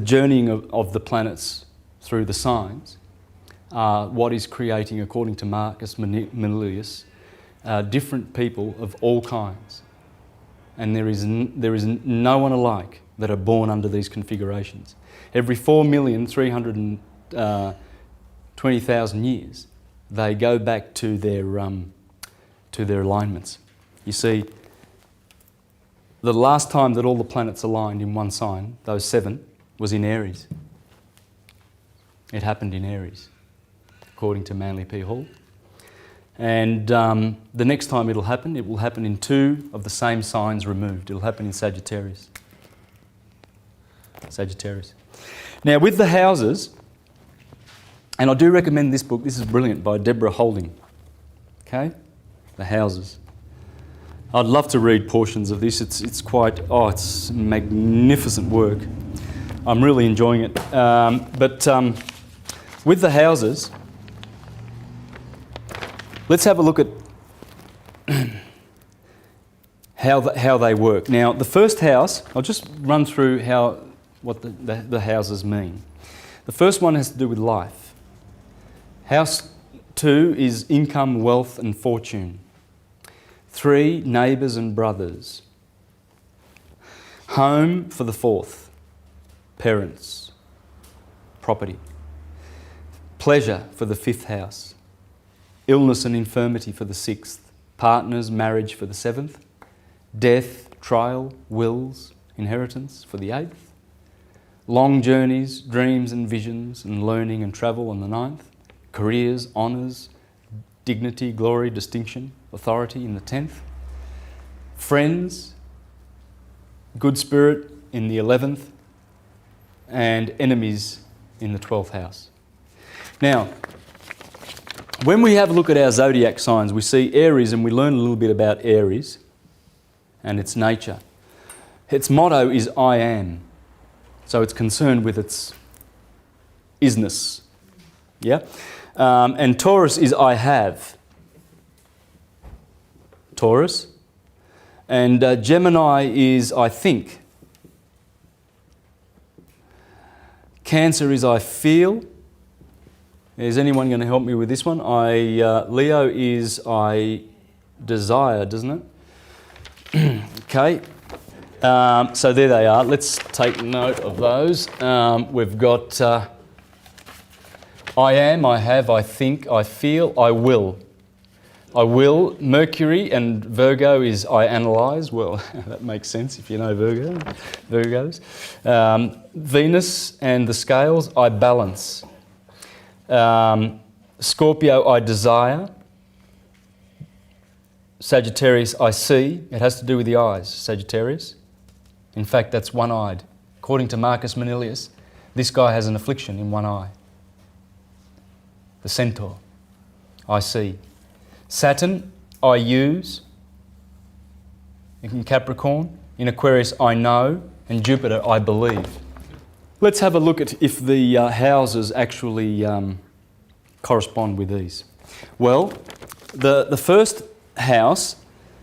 journeying of the planets through the signs, are what is creating, according to Marcus Manilius, different people of all kinds. And there is no one alike that are born under these configurations. Every 4,320,000 years, they go back to their alignments. You see, the last time that all the planets aligned in one sign, those 7, was in Aries. It happened in Aries, according to Manly P. Hall. And the next time it will happen in 2 of the same signs removed. It'll happen in Sagittarius. Now, with the houses, and I do recommend this book. This is brilliant, by Deborah Holding. Okay? The houses. I'd love to read portions of this. It's magnificent work. I'm really enjoying it. But with the houses, let's have a look at how they work. Now, the first house, I'll just run through what the houses mean. The first one has to do with life. House 2 is income, wealth, and fortune. 3, neighbours and brothers. Home for the 4th, parents, property. Pleasure for the 5th house. Illness and infirmity for the 6th. Partners, marriage for the 7th. Death, trial, wills, inheritance for the 8th. Long journeys, dreams and visions, and learning and travel on the 9th. Careers, honours, dignity, glory, distinction, authority in the 10th. Friends, good spirit in the 11th. And enemies in the 12th house. Now, when we have a look at our zodiac signs, we see Aries, and we learn a little bit about Aries and its nature. Its motto is I am. So it's concerned with its isness. Yeah? And Taurus is I have. Taurus. And Gemini is I think. Cancer is I feel. Is anyone going to help me with this one? Leo is I desire, doesn't it? Okay. So there they are. Let's take note of those. We've got I am, I have, I think, I feel, I will. I will. Mercury and Virgo is I analyse. Well, that makes sense if you know Virgos. Venus and the scales, I balance. Scorpio, I desire. Sagittarius, I see. It has to do with the eyes, Sagittarius. In fact, that's one-eyed. According to Marcus Manilius, this guy has an affliction in one eye. The centaur, I see. Saturn, I use. In Capricorn. In Aquarius, I know. And Jupiter, I believe. Let's have a look at if the houses actually correspond with these. Well, the first house,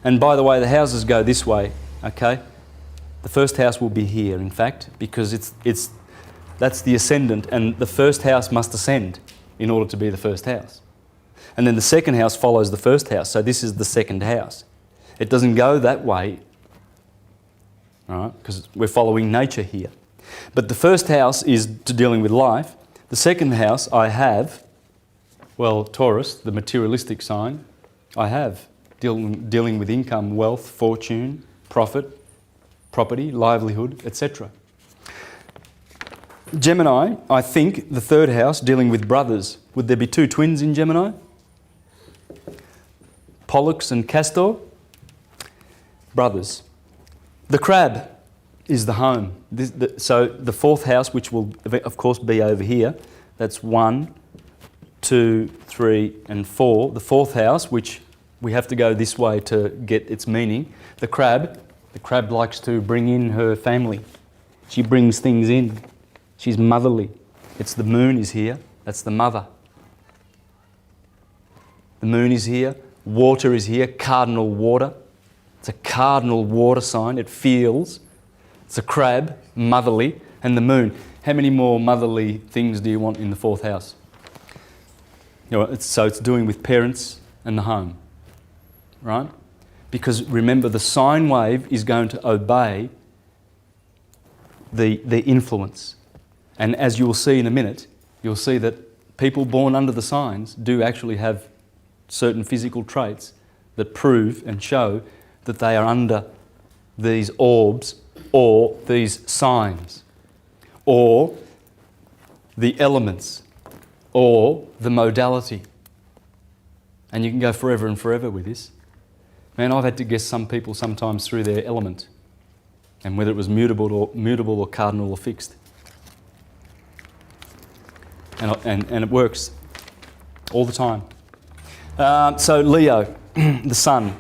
and by the way, the houses go this way, okay? The first house will be here, in fact, because that's the ascendant, and the first house must ascend in order to be the first house. And then the second house follows the first house, so this is the second house. It doesn't go that way, all right, because we're following nature here. But the first house is dealing with life. The second house I have, well, Taurus, the materialistic sign, I have dealing with income, wealth, fortune, profit, property, livelihood, etc. Gemini, I think, the third house, dealing with brothers. Would there be two twins in Gemini? Pollux and Castor, brothers. The crab is the home. So the fourth house, which will of course be over here, that's 1, 2, 3 and 4. The fourth house, which we have to go this way to get its meaning. The crab likes to bring in her family. She brings things in. She's motherly. It's the moon is here, that's the mother. The moon is here, water is here, cardinal water. It's a cardinal water sign, it feels. It's a crab, motherly, and the moon. How many more motherly things do you want in the fourth house? You know, so it's doing with parents and the home, right? Because remember, the sine wave is going to obey the influence. And as you will see in a minute, you'll see that people born under the signs do actually have certain physical traits that prove and show that they are under these orbs or these signs or the elements or the modality. And you can go forever and forever with this. Man, I've had to guess some people sometimes through their element and whether it was mutable or cardinal or fixed. And it works all the time. So Leo, the sun.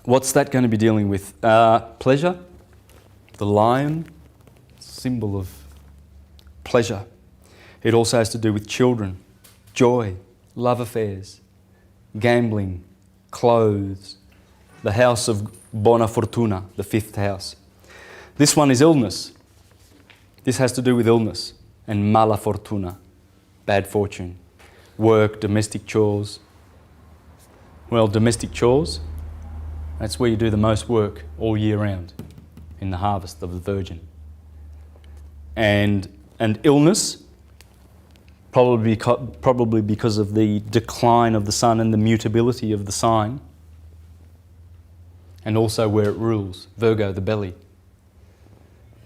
What's that going to be dealing with? Pleasure, the lion, symbol of pleasure. It also has to do with children, joy, love affairs, gambling, clothes. The house of Bona Fortuna, the fifth house. This one is illness. This has to do with illness and mala fortuna, bad fortune. Work, domestic chores. Well, domestic chores, that's where you do the most work all year round in the harvest of the Virgin. And illness, probably because of the decline of the sun and the mutability of the sign, and also where it rules, Virgo, the belly.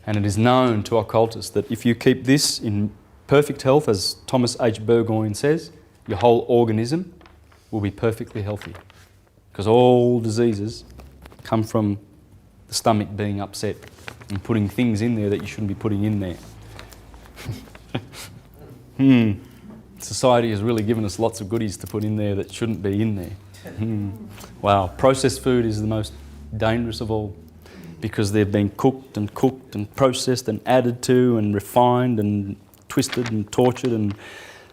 And it is known to occultists that if you keep this in perfect health, as Thomas H. Burgoyne says, your whole organism will be perfectly healthy. Because all diseases come from the stomach being upset and putting things in there that you shouldn't be putting in there. Society has really given us lots of goodies to put in there that shouldn't be in there. Wow, processed food is the most dangerous of all because they've been cooked and processed and added to and refined and twisted and tortured, and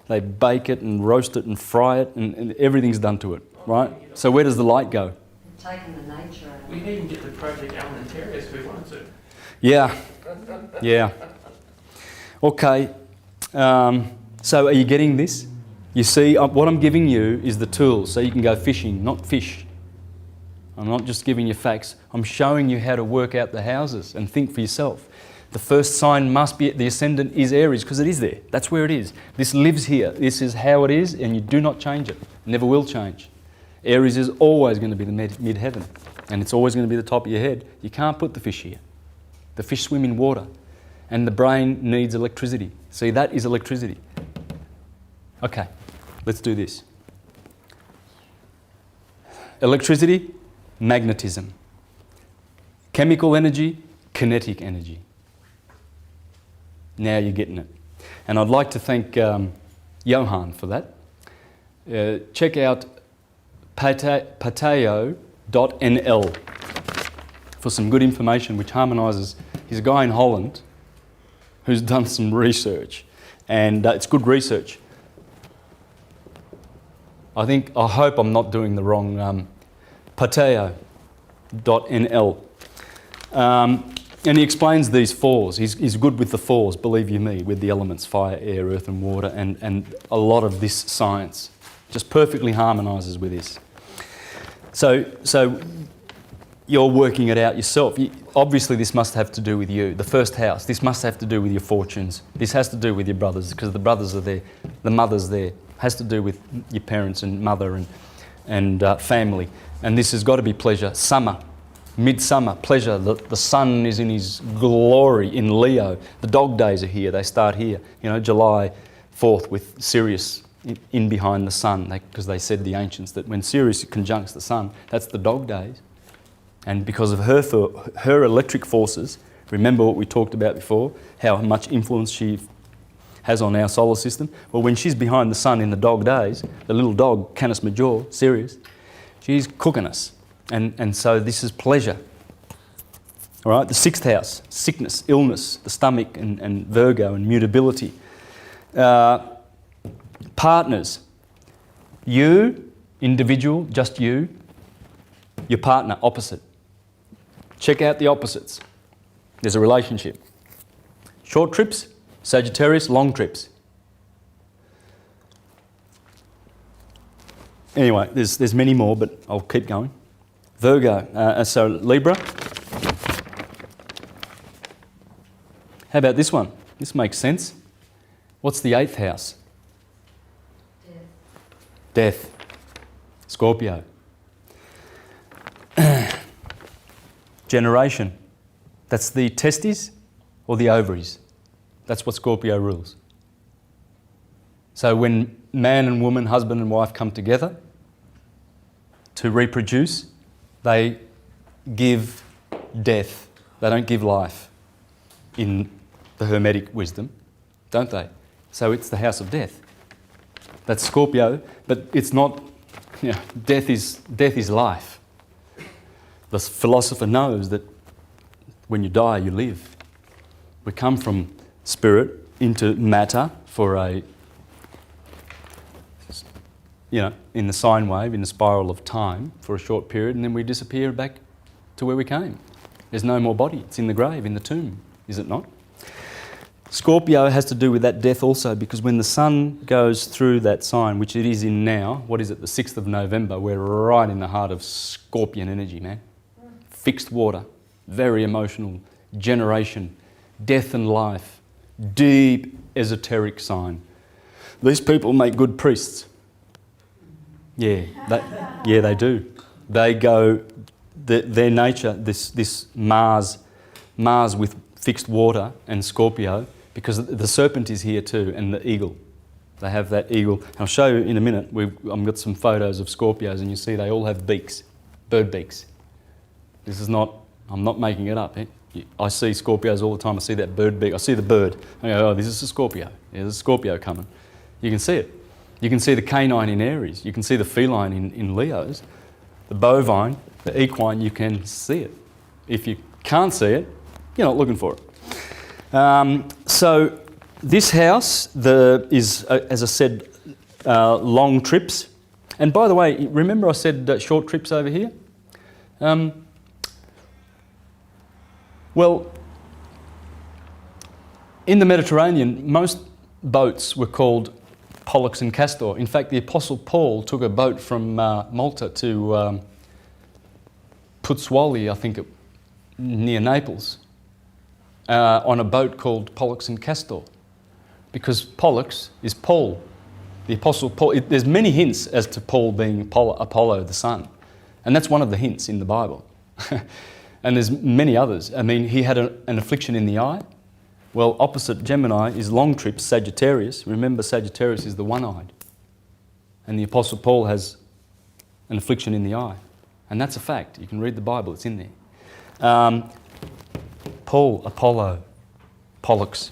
they bake it and roast it and fry it, and everything's done to it, right? So where does the light go? Taking the nature out of We can even get the Project Alimentarius if we wanted to. Yeah. Okay. So are you getting this? You see, what I'm giving you is the tools so you can go fishing, not fish. I'm not just giving you facts. I'm showing you how to work out the houses and think for yourself. The first sign must be, the ascendant is Aries, because it is there. That's where it is. This lives here. This is how it is, and you do not change it. Never will change. Aries is always going to be the mid-heaven, and it's always going to be the top of your head. You can't put the fish here. The fish swim in water, and the brain needs electricity. See, that is electricity. Okay, let's do this. Electricity, magnetism. Chemical energy, kinetic energy. Now you're getting it. And I'd like to thank Johan for that. Check out pateo.nl for some good information which harmonises. He's a guy in Holland who's done some research, and it's good research. I hope I'm not doing the wrong pateo.nl. And he explains these fours. He's good with the fours, believe you me, with the elements fire, air, earth and water, and a lot of this science just perfectly harmonises with this. So you're working it out yourself. Obviously this must have to do with you, the first house. This must have to do with your fortunes. This has to do with your brothers, because the brothers are there, the mother's there. Has to do with your parents and mother and family. And this has got to be pleasure. Summer. Midsummer, pleasure. The sun is in his glory in Leo. The dog days are here. They start here. You know, July 4th with Sirius in behind the sun, because they said, the ancients, that when Sirius conjuncts the sun, that's the dog days. And because of her electric forces, remember what we talked about before, how much influence she has on our solar system. Well, when she's behind the sun in the dog days, the little dog, Canis Major, Sirius, she's cooking us. And so this is pleasure. All right, the sixth house, sickness, illness, the stomach and Virgo and mutability. Partners. You, individual, just you. Your partner, opposite. Check out the opposites. There's a relationship. Short trips, Sagittarius, long trips. Anyway, there's many more, but I'll keep going. Virgo, so Libra. How about this one? This makes sense. What's the eighth house? Death. Scorpio. Generation. That's the testes or the ovaries. That's what Scorpio rules. So when man and woman, husband and wife come together to reproduce, they give death. They don't give life in the Hermetic wisdom, don't they? So it's the house of death. That's Scorpio, but it's not, you know, death is life. The philosopher knows that when you die, you live. We come from spirit into matter for a, you know, in the sine wave, in the spiral of time for a short period, and then we disappear back to where we came. There's no more body. It's in the grave, in the tomb, is it not? Scorpio has to do with that death also, because when the sun goes through that sign, which it is in now, what is it, the 6th of November, we're right in the heart of Scorpion energy, man. Fixed water, very emotional, generation, death and life, deep esoteric sign. These people make good priests. Yeah, they do. They go, their nature, this Mars with fixed water and Scorpio, because the serpent is here too, and the eagle. They have that eagle. And I'll show you in a minute. I've got some photos of Scorpios, and you see they all have beaks, bird beaks. This is not, I'm not making it up. I see Scorpios all the time. I see that bird beak. I see the bird. I go, oh, this is a Scorpio. Yeah, there's a Scorpio coming. You can see it. You can see the canine in Aries. You can see the feline in Leos. The bovine, the equine, you can see it. If you can't see it, you're not looking for it. So this house is, as I said, long trips. And by the way, remember I said short trips over here? Well, in the Mediterranean, most boats were called Pollux and Castor. In fact, the Apostle Paul took a boat from Malta to Pozzuoli, I think, near Naples, on a boat called Pollux and Castor, because Pollux is Paul, the Apostle Paul. There's many hints as to Paul being Apollo, the sun, and that's one of the hints in the Bible. And there's many others. I mean, he had an affliction in the eye. Well, opposite Gemini is long trip, Sagittarius. Remember, Sagittarius is the one-eyed. And the Apostle Paul has an affliction in the eye. And that's a fact. You can read the Bible, it's in there. Paul, Apollo, Pollux.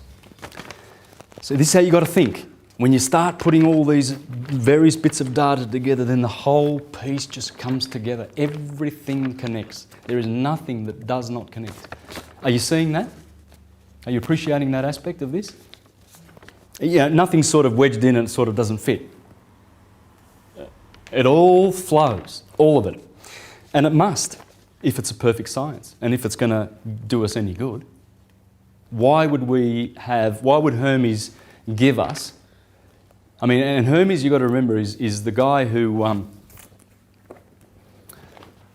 So this is how you got to think. When you start putting all these various bits of data together, then the whole piece just comes together. Everything connects. There is nothing that does not connect. Are you seeing that? Are you appreciating that aspect of this? Yeah, nothing's sort of wedged in and it sort of doesn't fit. It all flows, all of it. And it must, if it's a perfect science and if it's going to do us any good. Why would Hermes give us? I mean, and Hermes, you've got to remember, is the guy who,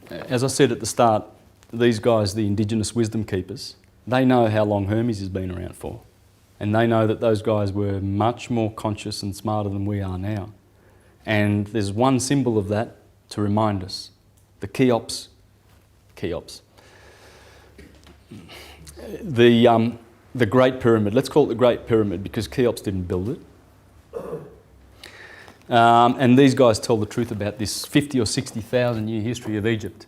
as I said at the start, these guys, the indigenous wisdom keepers, they know how long Hermes has been around for. And they know that those guys were much more conscious and smarter than we are now. And there's one symbol of that to remind us. The Cheops. The Great Pyramid. Let's call it the Great Pyramid because Cheops didn't build it. And these guys tell the truth about this 50 or 60,000 year history of Egypt.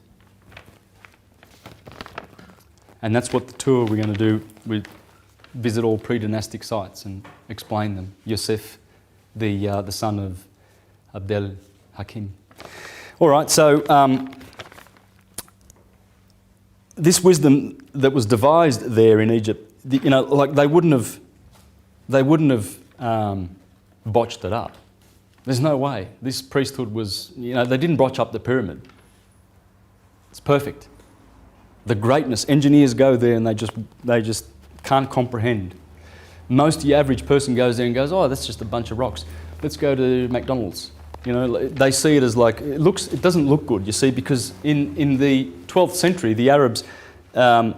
And that's what the tour we're going to do. We visit all pre-dynastic sites and explain them. Yosef, the son of Abdel Hakim. All right, so this wisdom that was devised there in Egypt, like they wouldn't have botched it up. There's no way. This priesthood was, they didn't botch up the pyramid. It's perfect. The greatness, engineers go there and they just can't comprehend. Most of the average person goes there and goes, oh, that's just a bunch of rocks. Let's go to McDonald's. They see it as like, it doesn't look good, you see, because in the 12th century, the Arabs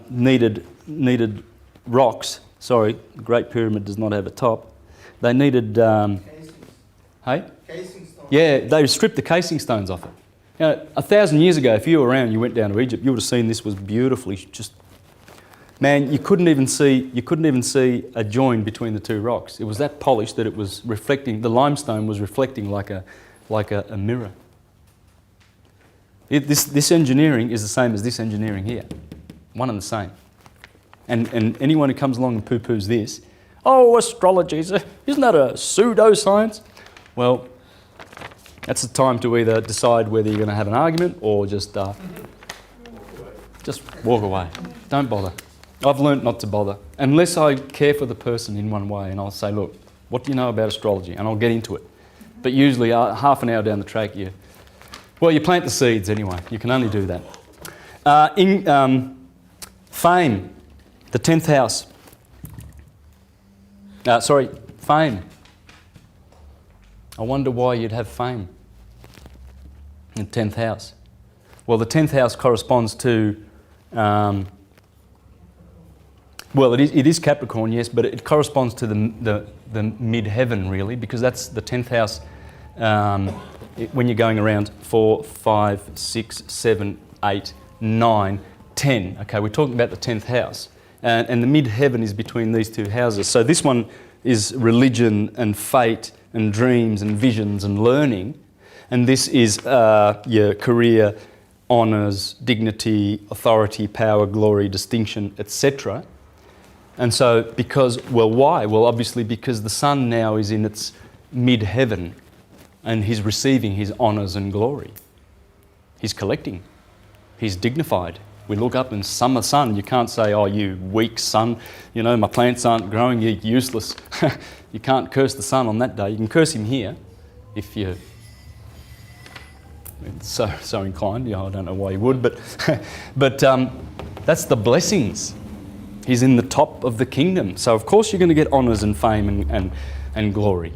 needed rocks. Sorry, the Great Pyramid does not have a top. They needed, hey? Casing stones. Yeah, they stripped the casing stones off it. 1,000 years ago, if you were around, you went down to Egypt, you would have seen this was beautifully just. Man, you couldn't even see a join between the two rocks. It was that polished that it was reflecting. The limestone was reflecting like a mirror. This engineering is the same as this engineering here, one and the same. And anyone who comes along and poo-poos this, oh, astrology, isn't that a pseudoscience? Well, that's the time to either decide whether you're going to have an argument or just walk away. Don't bother. I've learnt not to bother, unless I care for the person in one way, and I'll say, look, what do you know about astrology? And I'll get into it. But usually half an hour down the track, you plant the seeds anyway. You can only do that. Fame, the 10th house. Fame. I wonder why you'd have fame in the 10th house. Well, the 10th house corresponds to... Well, it is Capricorn, yes, but it corresponds to the mid-heaven, really, because that's the 10th house when you're going around 4, 5, 6, 7, 8, 9, 10. Okay, we're talking about the 10th house. And the mid-heaven is between these two houses. So this one is religion and fate and dreams and visions and learning. And this is your career, honours, dignity, authority, power, glory, distinction, etc. And so why? Well, obviously because the sun now is in its mid-heaven and he's receiving his honours and glory. He's collecting. He's dignified. We look up and summer sun, you can't say, oh, you weak sun, my plants aren't growing, you're useless. You can't curse the sun on that day. You can curse him here if you're so inclined. I don't know why you would, but that's the blessings. He's in the top of the kingdom. So of course you're going to get honours and fame and glory.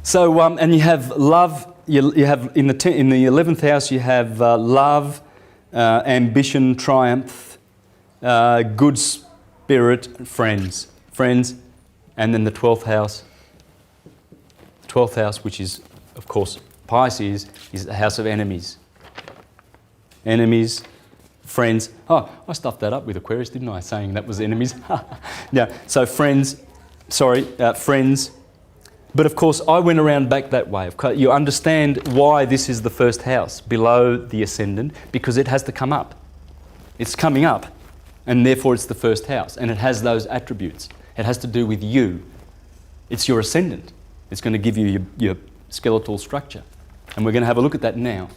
So and you have love. You have in the 11th house you have love, ambition, triumph, good spirit, friends, and then the 12th house. The 12th house, which is, of course, Pisces, is the house of enemies. Enemies, friends. Oh, I stuffed that up with Aquarius, didn't I? Saying that was enemies. Yeah, so friends. But of course, I went around back that way. You understand why this is the first house below the ascendant, because it has to come up. It's coming up, and therefore it's the first house, and it has those attributes. It has to do with you. It's your ascendant. It's going to give you your skeletal structure. And we're going to have a look at that now.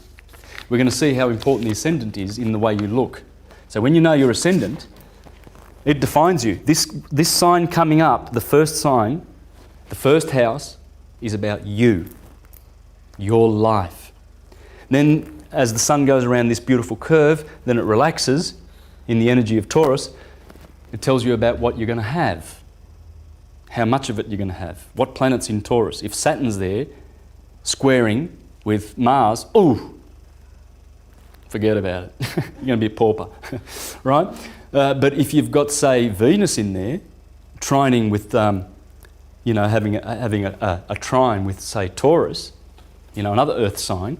We're going to see how important the ascendant is in the way you look. So when you know your ascendant, it defines you. This sign coming up, the first sign, the first house, is about you, your life. Then as the sun goes around this beautiful curve, then it relaxes in the energy of Taurus. It tells you about what you're going to have, how much of it you're going to have, what planet's in Taurus. If Saturn's there, squaring with Mars, ooh, forget about it. You're going to be a pauper, right? But if you've got, say, Venus in there, trining with, having a trine with, say, Taurus, another Earth sign,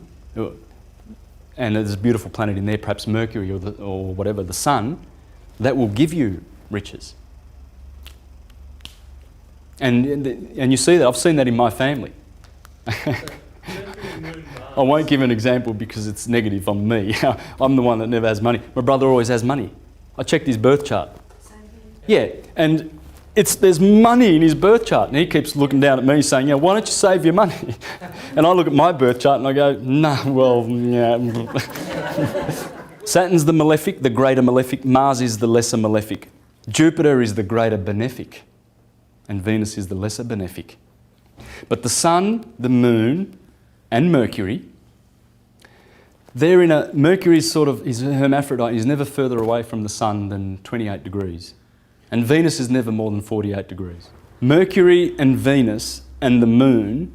and there's a beautiful planet in there, perhaps Mercury or whatever, the Sun, that will give you riches. And you see that. I've seen that in my family. I won't give an example because it's negative on me. I'm the one that never has money. My brother always has money. I checked his birth chart. Yeah, and there's money in his birth chart, and he keeps looking down at me saying, why don't you save your money? And I look at my birth chart and I go, yeah. Saturn's the malefic, the greater malefic. Mars is the lesser malefic. Jupiter is the greater benefic, and Venus is the lesser benefic. But the Sun, the Moon, and Mercury, Mercury is is a hermaphrodite. He's never further away from the Sun than 28 degrees. And Venus is never more than 48 degrees. Mercury and Venus and the Moon,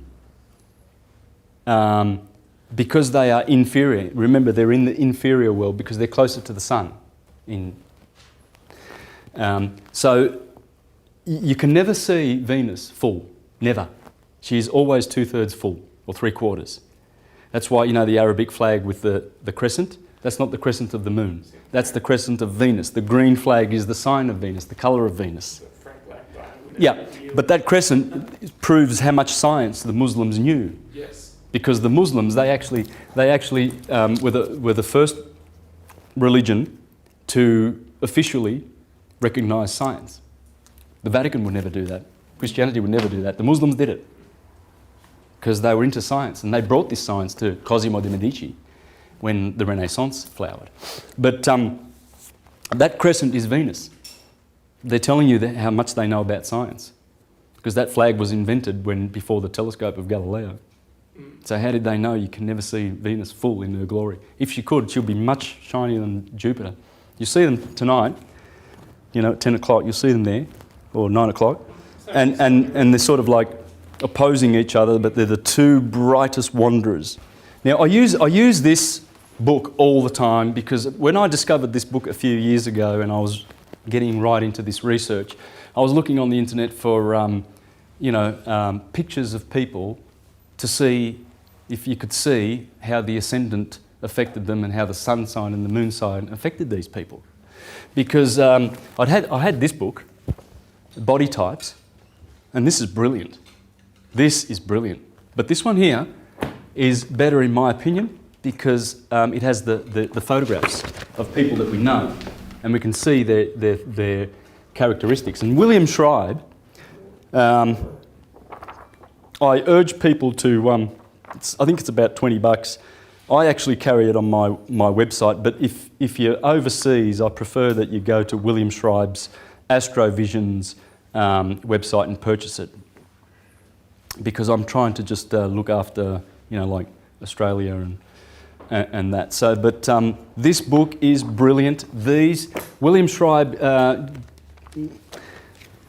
because they are inferior, remember they're in the inferior world because they're closer to the Sun. So you can never see Venus full, never. She's always 2/3 full, or 3/4. That's why, the Arabic flag with the crescent, that's not the crescent of the moon. That's the crescent of Venus. The green flag is the sign of Venus, the colour of Venus. Yeah, but that crescent proves how much science the Muslims knew. Yes. Because the Muslims, they actually were the first religion to officially recognise science. The Vatican would never do that. Christianity would never do that. The Muslims did it because they were into science, and they brought this science to Cosimo de' Medici when the Renaissance flowered. But that crescent is Venus. They're telling you how much they know about science, because that flag was invented before the telescope of Galileo. So how did they know you can never see Venus full in her glory? If she could, she'll be much shinier than Jupiter. You see them tonight, at 10 o'clock, you'll see them there, or 9 o'clock, and they're sort of like opposing each other, but they're the two brightest wanderers. Now, I use this book all the time because when I discovered this book a few years ago and I was getting right into this research, I was looking on the internet for, pictures of people to see if you could see how the ascendant affected them and how the sun sign and the moon sign affected these people. Because I had this book, Body Types, and this is brilliant. This is brilliant. But this one here is better in my opinion because it has the photographs of people that we know, and we can see their characteristics. And William Schreiber, I urge people to, I think it's about $20. I actually carry it on my website, but if you're overseas, I prefer that you go to William Schreiber's Astrovision's website and purchase it, because I'm trying to just look after, like Australia and that. So, but this book is brilliant. William Schreiber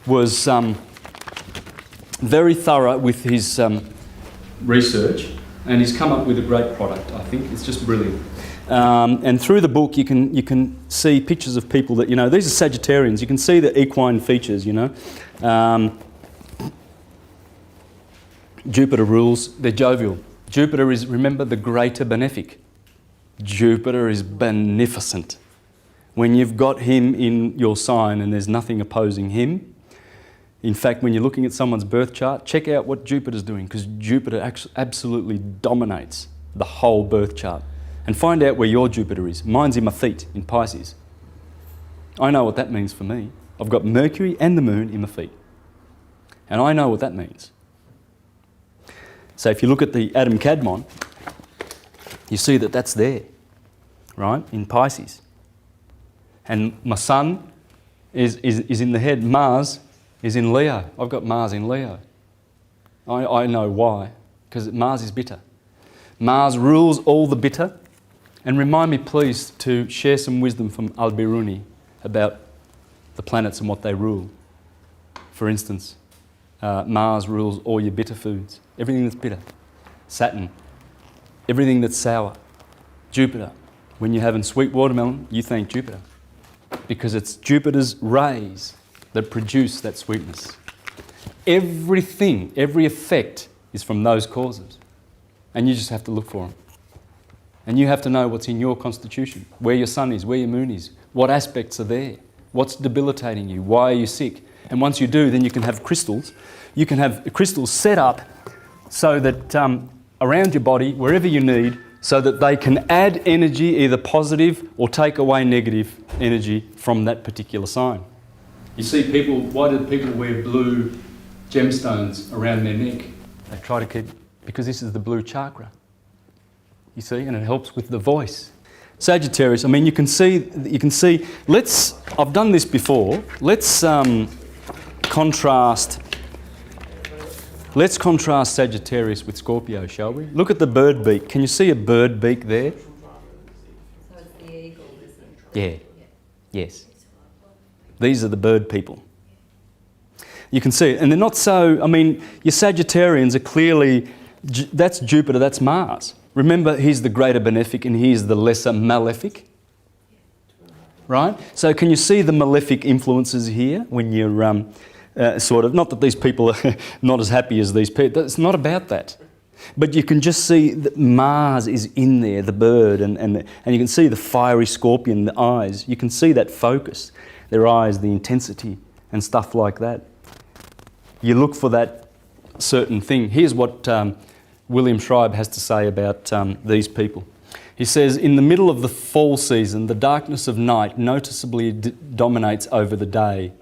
was very thorough with his research, and he's come up with a great product, I think. It's just brilliant. And through the book, you can see pictures of people that, these are Sagittarians. You can see the equine features, Jupiter rules, they're jovial. Jupiter is, remember, the greater benefic. Jupiter is beneficent. When you've got him in your sign and there's nothing opposing him, in fact, when you're looking at someone's birth chart, check out what Jupiter's doing, because Jupiter absolutely dominates the whole birth chart. And find out where your Jupiter is. Mine's in my feet, in Pisces. I know what that means for me. I've got Mercury and the Moon in my feet. And I know what that means. So if you look at the Adam Kadmon, you see that that's there, right, in Pisces. And my Sun is in the head. Mars is in Leo. I've got Mars in Leo. I know why, because Mars is bitter. Mars rules all the bitter. And remind me, please, to share some wisdom from Al-Biruni about the planets and what they rule. For instance, Mars rules all your bitter foods, everything that's bitter. Saturn, everything that's sour. Jupiter, when you're having sweet watermelon, you thank Jupiter, because it's Jupiter's rays that produce that sweetness. Everything, every effect is from those causes. And you just have to look for them. And you have to know what's in your constitution, where your sun is, where your moon is, what aspects are there, what's debilitating you, why are you sick. And once you do, then you can have crystals. You can have crystals set up so that around your body, wherever you need, so that they can add energy, either positive or take away negative energy from that particular sign. You see people, why do people wear blue gemstones around their neck? They try to keep, because this is the blue chakra. You see, and it helps with the voice. Sagittarius, I mean, you can see, I've done this before. Let's contrast Sagittarius with Scorpio, shall we? Look at the bird beak. Can you see a bird beak there? So it's the eagle, isn't it? Yeah. Yes. These are the bird people. You can see it, and they're not so, I mean, your Sagittarians are clearly, that's Jupiter, that's Mars. Remember, he's the greater benefic and he's the lesser malefic. Right? So can you see the malefic influences here when you're sort of, not that these people are not as happy as these people, it's not about that. But you can just see that Mars is in there, the bird, and you can see the fiery scorpion, the eyes. You can see that focus, their eyes, the intensity and stuff like that. You look for that certain thing. Here's what William Schreiber has to say about these people. He says, in the middle of the fall season, the darkness of night noticeably dominates over the day.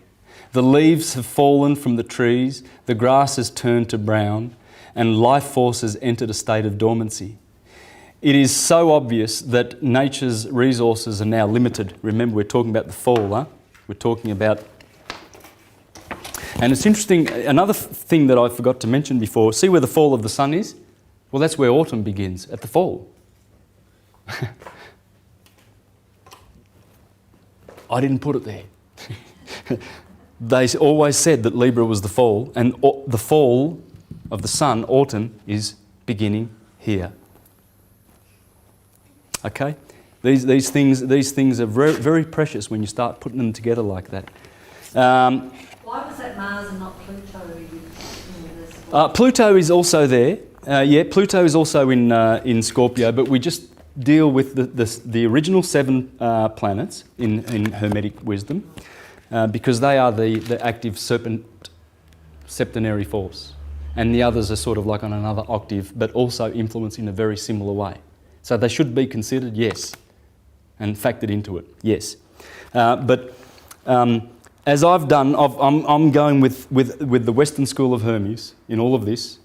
The leaves have fallen from the trees, the grass has turned to brown, and life force has entered a state of dormancy. It is so obvious that nature's resources are now limited. Remember, we're talking about the fall, huh? We're talking about... And it's interesting, another thing that I forgot to mention before, see where the fall of the sun is? Well, that's where autumn begins, at the fall. I didn't put it there. They always said that Libra was the fall, and the fall of the sun, autumn, is beginning here. Okay? These things are very, very precious when you start putting them together like that. Why was that Mars and not Pluto in this? Pluto is also there. Pluto is also in Scorpio, but we just deal with the original 7 planets in Hermetic wisdom, because they are the active septenary force, and the others are sort of like on another octave, but also influence in a very similar way. So they should be considered, yes, and factored into it, yes. As I've done, I'm going with the Western School of Hermes in all of this.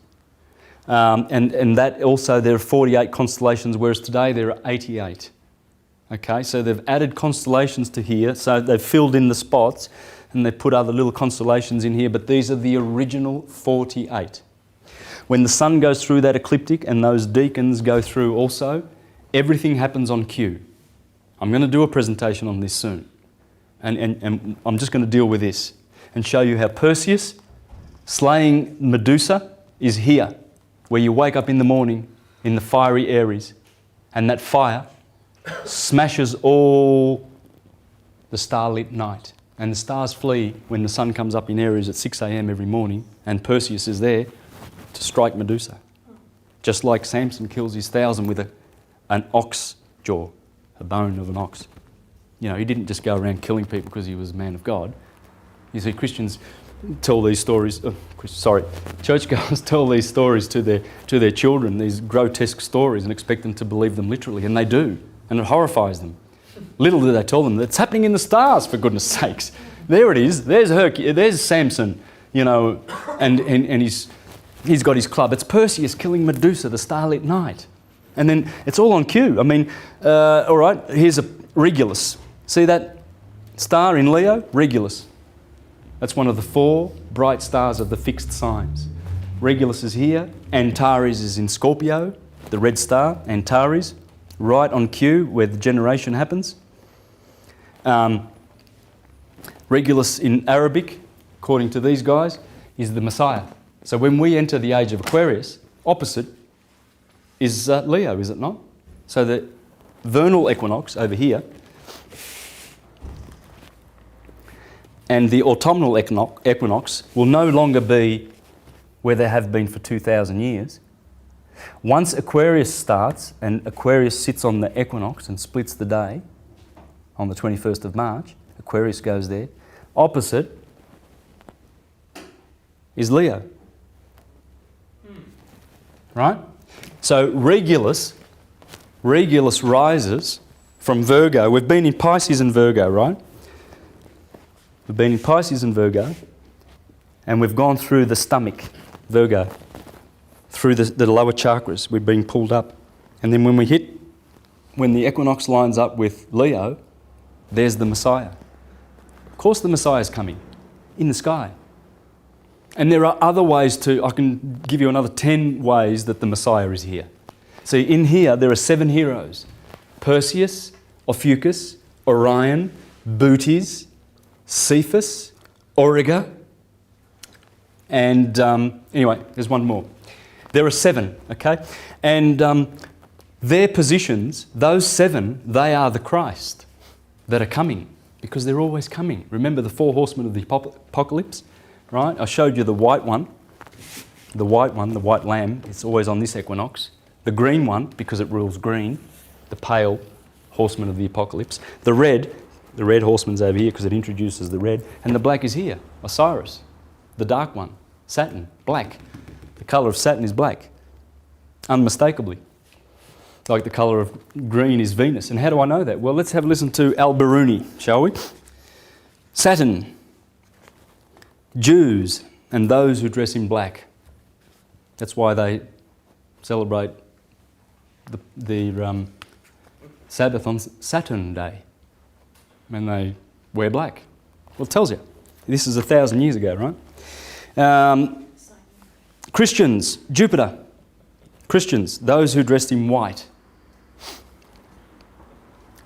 And that also, there are 48 constellations, whereas today there are 88. Okay, so they've added constellations to here, so they've filled in the spots and they've put other little constellations in here, but these are the original 48. When the sun goes through that ecliptic and those deacons go through also, everything happens on cue. I'm going to do a presentation on this soon. And I'm just going to deal with this and show you how Perseus slaying Medusa is here, where you wake up in the morning in the fiery Aries, and that fire smashes all the starlit night. And the stars flee when the sun comes up in Aries at 6 a.m. every morning, and Perseus is there to strike Medusa. Just like Samson kills his 1,000 with an ox jaw, a bone of an ox. You know, he didn't just go around killing people because he was a man of God. You see, Christians tell these stories, churchgoers tell these stories to their children, these grotesque stories, and expect them to believe them literally, and they do, and it horrifies them. Little do they tell them that it's happening in the stars, for goodness sakes. There it is. There's Samson, you know, and he's got his club. It's Perseus killing Medusa, the starlit night. And then it's all on cue. I mean, all right, here's a Regulus. See that star in Leo? Regulus. That's one of the 4 bright stars of the fixed signs. Regulus is here. Antares is in Scorpio, the red star, Antares, right on cue where the generation happens. Regulus in Arabic, according to these guys, is the Messiah. So when we enter the age of Aquarius, opposite is Leo, is it not? So the vernal equinox over here and the autumnal equinox will no longer be where they have been for 2,000 years. Once Aquarius starts and Aquarius sits on the equinox and splits the day on the 21st of March, Aquarius goes there. Opposite is Leo. Right? So Regulus rises from Virgo. We've been in Pisces and Virgo, right? We've been in Pisces and Virgo, and we've gone through the stomach, Virgo, through the lower chakras. We're being pulled up. And then when the equinox lines up with Leo, there's the Messiah. Of course the Messiah is coming in the sky. And there are other ways I can give you another 10 ways that the Messiah is here. See, in here there are 7 heroes. Perseus, Ophiuchus, Orion, Bootes, Cephas, Auriga, and anyway, there's one more. There are 7, okay? And their positions, those 7, they are the Christ that are coming, because they're always coming. Remember the 4 horsemen of the apocalypse, right? I showed you the white one, the white lamb, it's always on this equinox. The green one, because it rules green, the pale horseman of the apocalypse. The red horseman's over here because it introduces the red. And the black is here, Osiris, the dark one, Saturn, black. The colour of Saturn is black, unmistakably. Like the colour of green is Venus. And how do I know that? Well, let's have a listen to Al-Biruni, shall we? Saturn, Jews and those who dress in black. That's why they celebrate the Sabbath on Saturn Day, when they wear black. Well, it tells you. This is 1,000 years ago, right? Christians, Jupiter. Christians, those who dressed in white.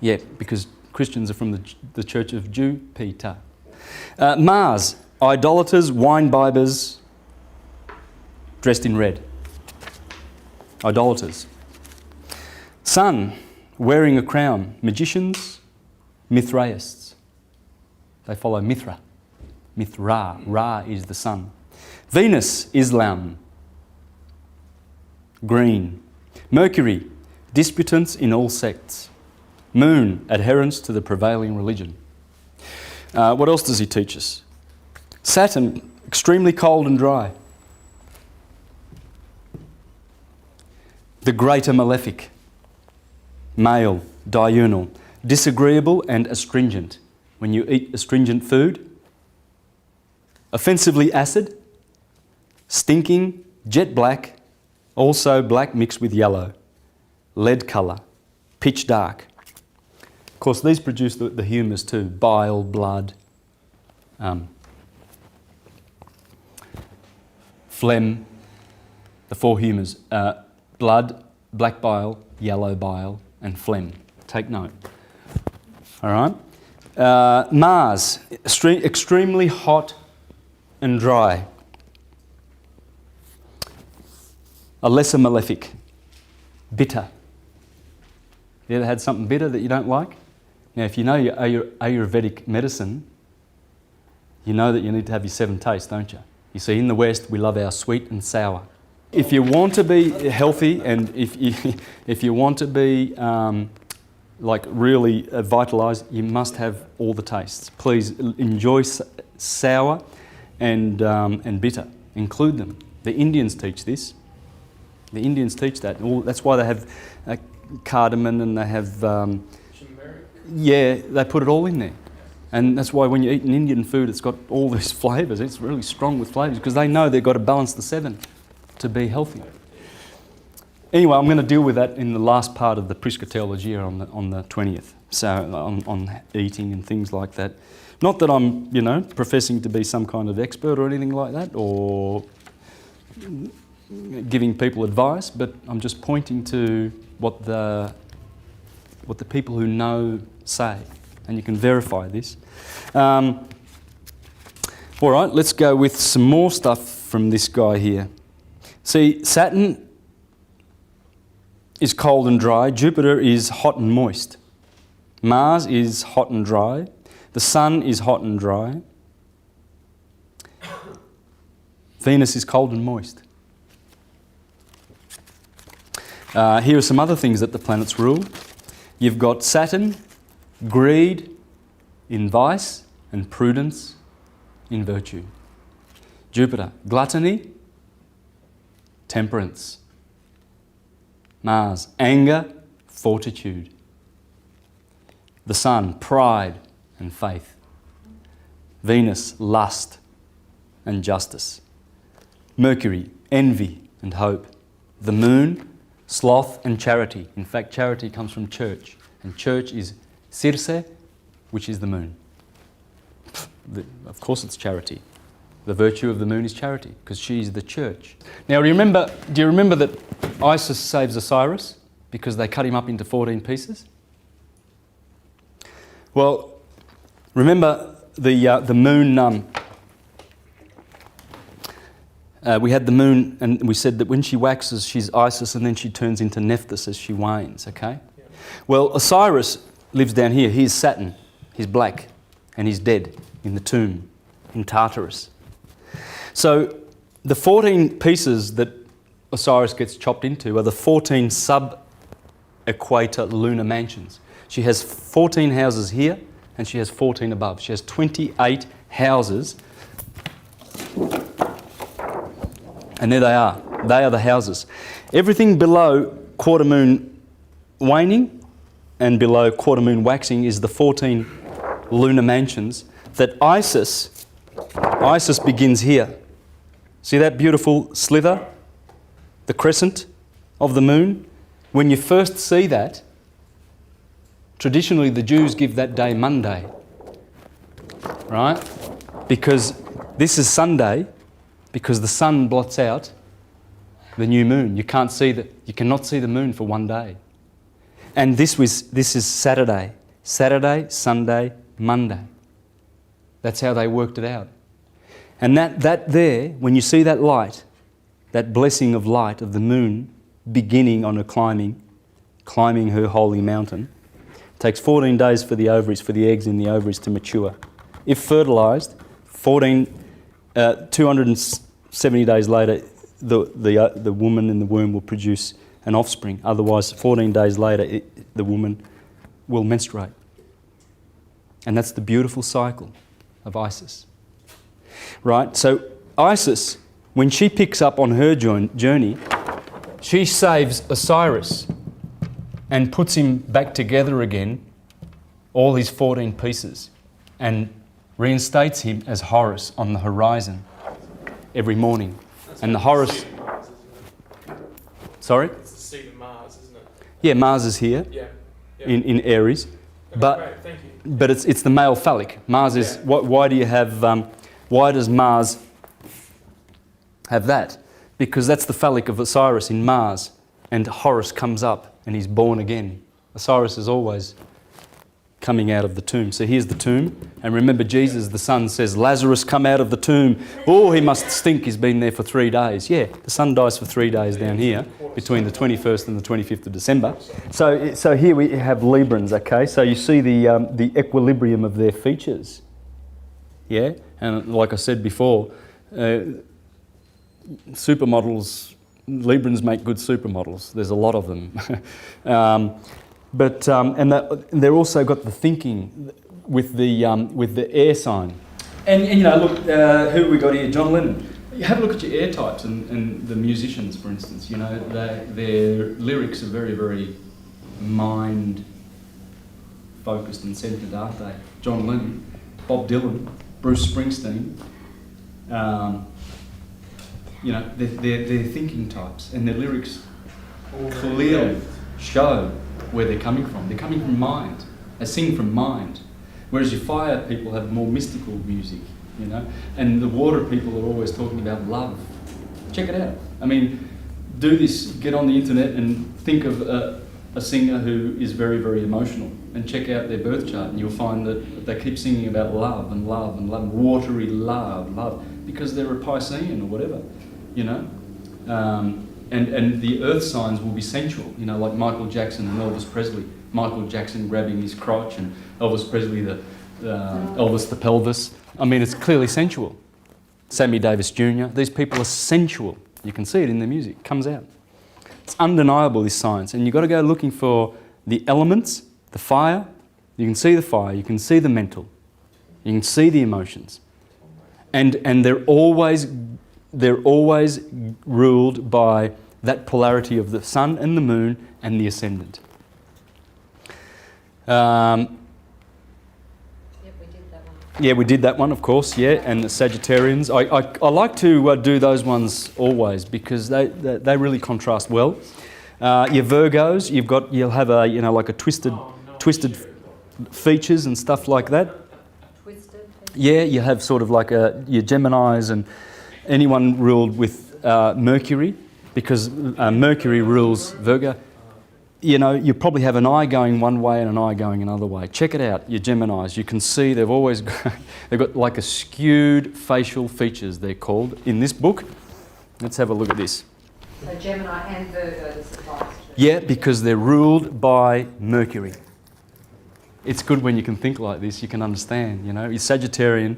Yeah, because Christians are from the Church of Jupiter. Mars, idolaters, wine bibbers, dressed in red. Idolaters. Sun, wearing a crown. Magicians, Mithraists. They follow Mithra. Mithra. Ra is the sun. Venus, Islam. Green. Mercury, disputants in all sects. Moon, adherents to the prevailing religion. What else does he teach us? Saturn, extremely cold and dry. The greater malefic. Male, diurnal. Disagreeable and astringent. When you eat astringent food. Offensively acid. Stinking, jet black. Also black mixed with yellow. Lead colour. Pitch dark. Of course, these produce the humours too. Bile, blood, phlegm, the 4 humours. Blood, black bile, yellow bile, and phlegm. Take note. All right? Mars, extremely hot and dry. A lesser malefic. Bitter. You ever had something bitter that you don't like? Now, if you know your Ayurvedic medicine, you know that you need to have your 7 tastes, don't you? You see, in the West, we love our sweet and sour. If you want to be healthy and if you want to be really vitalised, you must have all the tastes. Please enjoy sour and bitter. Include them. The Indians teach this. The Indians teach that. That's why they have cardamom and they have... they put it all in there. And that's why when you eat an Indian food, it's got all these flavours. It's really strong with flavours because they know they've got to balance the 7 to be healthy. Anyway, I'm going to deal with that in the last part of the Prisca Theology on the 20th. So on eating and things like that. Not that I'm, professing to be some kind of expert or anything like that, or giving people advice, but I'm just pointing to what the people who know say, and you can verify this. All right, let's go with some more stuff from this guy here. See, Saturn is cold and dry. Jupiter is hot and moist. Mars is hot and dry. The Sun is hot and dry. Venus is cold and moist. Here are some other things that the planets rule. You've got Saturn, greed in vice and prudence in virtue. Jupiter, gluttony, temperance. Mars, anger, fortitude. The Sun, pride and faith. Venus, lust and justice. Mercury, envy and hope. The Moon, sloth and charity. In fact, charity comes from church, and church is Circe, which is the moon. Of course it's charity. The virtue of the moon is charity, because she's the church. Now do you remember that Isis saves Osiris because they cut him up into 14 pieces? Well, remember the moon... we had the moon, and we said that when she waxes, she's Isis, and then she turns into Nephthys as she wanes, okay? Yeah. Well, Osiris lives down here. He's Saturn. He's black, and he's dead in the tomb in Tartarus. So the 14 pieces that Osiris gets chopped into are the 14 sub-equator lunar mansions. She has 14 houses here, and she has 14 above. She has 28 houses. And there they are. They are the houses. Everything below quarter moon waning and below quarter moon waxing is the 14 lunar mansions that Isis begins here. See that beautiful slither? The crescent of the moon? When you first see that, traditionally the Jews give that day Monday, right? Because this is Sunday, because the sun blots out the new moon. You cannot see the moon for one day. And this is Saturday. Saturday, Sunday, Monday. That's how they worked it out. And that there, when you see that light, that blessing of light of the moon beginning on her climbing her holy mountain, takes 14 days for the ovaries, for the eggs in the ovaries to mature. If fertilised, 270 days later, the woman in the womb will produce an offspring. Otherwise, 14 days later, the woman will menstruate. And that's the beautiful cycle of Isis. Right? So Isis, when she picks up on her journey, she saves Osiris and puts him back together again, all his 14 pieces, and reinstates him as Horus on the horizon every morning. And the Horus... Sorry? It's the seat of Mars, isn't it? Yeah, Mars is here. Yeah. In Aries. Okay, but great, thank you. But it's the male phallic. Mars is... Why do you have... why does Mars have that? Because that's the phallic of Osiris in Mars. And Horus comes up and he's born again. Osiris is always coming out of the tomb. So here's the tomb. And remember, Jesus, the Son, says, Lazarus, come out of the tomb. Oh, he must stink. He's been there for 3 days. Yeah, the Son dies for 3 days down here between the 21st and the 25th of December. So here we have Librans, okay? So you see the equilibrium of their features. Yeah? And like I said before, supermodels, Librans make good supermodels. There's a lot of them. And they're also got the thinking with the air sign. And you know, look, who have we got here? John Lennon. You have a look at your air types and the musicians, for instance. You know, their lyrics are very, very mind-focused and centred, aren't they? John Lennon, Bob Dylan, Bruce Springsteen. You know, they're thinking types, and their lyrics clearly show where they're coming from. They're coming from mind. They sing from mind. Whereas your fire people have more mystical music, you know. And the water people are always talking about love. Check it out. I mean, do this, get on the internet and think of a singer who is very, very emotional, and check out their birth chart, and you'll find that they keep singing about love and love and love, watery love, because they're a Piscean or whatever, you know. And the earth signs will be sensual, you know, like Michael Jackson and Elvis Presley. Michael Jackson grabbing his crotch, and Elvis Presley, Elvis the pelvis. I mean, it's clearly sensual. Sammy Davis Jr., these people are sensual. You can see it in their music, it comes out. It's undeniable, this science, and you've got to go looking for the elements, the fire. You can see the fire, you can see the mental, you can see the emotions. And they're always ruled by that polarity of the sun and the moon and the ascendant. Yep, we did that one. Yeah, we did that one, of course, yeah, and the Sagittarians. I like to do those ones always because they really contrast well. Your Virgos, you'll have a, you know, like a twisted features and stuff like that. Twisted? Yeah, you have sort of like your Geminis and anyone ruled with Mercury, because Mercury rules Virgo. You know, you probably have an eye going one way and an eye going another way. Check it out, your Geminis. You can see they've got like a skewed facial features, they're called, in this book. Let's have a look at this. So Gemini and Virgo this applies to? Yeah, because they're ruled by Mercury. It's good when you can think like this, you can understand, you know. You're Sagittarian.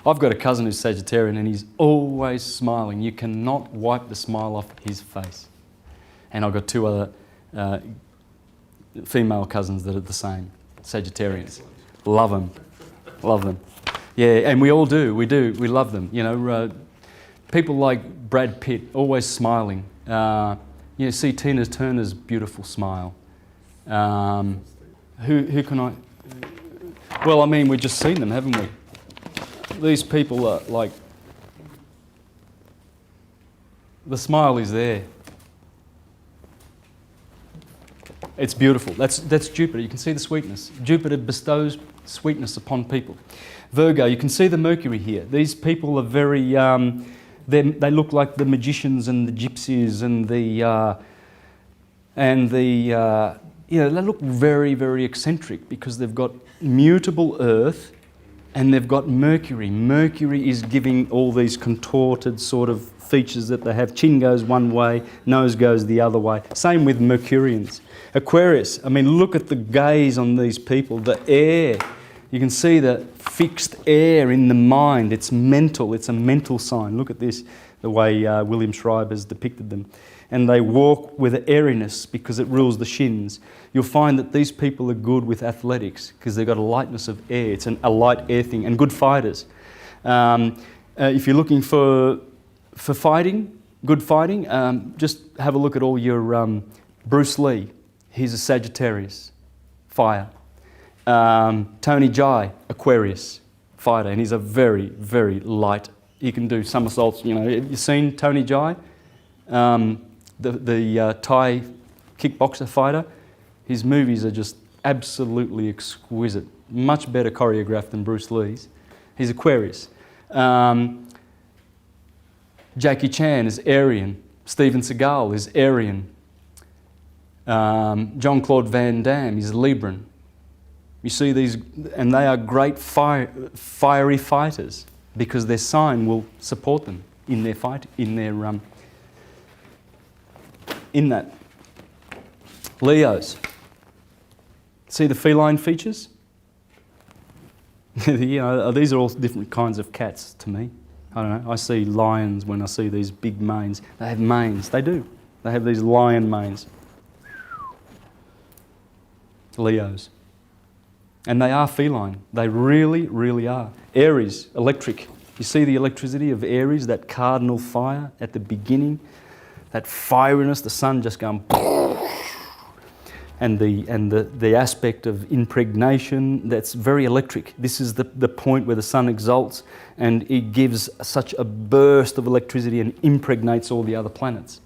I've got a cousin who's Sagittarian and he's always smiling. You cannot wipe the smile off his face. And I've got two other female cousins that are the same, Sagittarians. Love them. Love them. Yeah, and we all do. We do. We love them. You know, people like Brad Pitt, always smiling. You know, see Tina Turner's beautiful smile. Who can I... Well, I mean, we've just seen them, haven't we? These people are like... The smile is there. It's beautiful. That's Jupiter. You can see the sweetness. Jupiter bestows sweetness upon people. Virgo, you can see the Mercury here. These people are very... they look like the magicians and the gypsies and you know, they look very, very eccentric because they've got mutable Earth and they've got Mercury. Mercury is giving all these contorted sort of features that they have. Chin goes one way, nose goes the other way. Same with Mercurians. Aquarius, I mean, look at the gaze on these people. The air, you can see the fixed air in the mind. It's mental, it's a mental sign. Look at this, the way William Schreiber's depicted them. And they walk with an airiness because it rules the shins. You'll find that these people are good with athletics because they've got a lightness of air. It's a light air thing, and good fighters. If you're looking for fighting, good fighting, just have a look at all your Bruce Lee. He's a Sagittarius, fire. Tony Jai, Aquarius, fighter, and he's a very, very light. He can do somersaults. You know, have you seen Tony Jai? The Thai kickboxer fighter, his movies are just absolutely exquisite. Much better choreographed than Bruce Lee's. He's Aquarius. Jackie Chan is Arian. Steven Seagal is Arian. Jean-Claude Van Damme is Libran. You see these, and they are great fiery fighters because their sign will support them in their fight, in that. Leos. See the feline features? You know, these are all different kinds of cats to me. I don't know. I see lions when I see these big manes. They have manes. They do. They have these lion manes. Leos. And they are feline. They really, really are. Aries, electric. You see the electricity of Aries, that cardinal fire at the beginning, that fieriness, the sun just going, and the aspect of impregnation, that's very electric. This is the point where the sun exalts and it gives such a burst of electricity and impregnates all the other planets.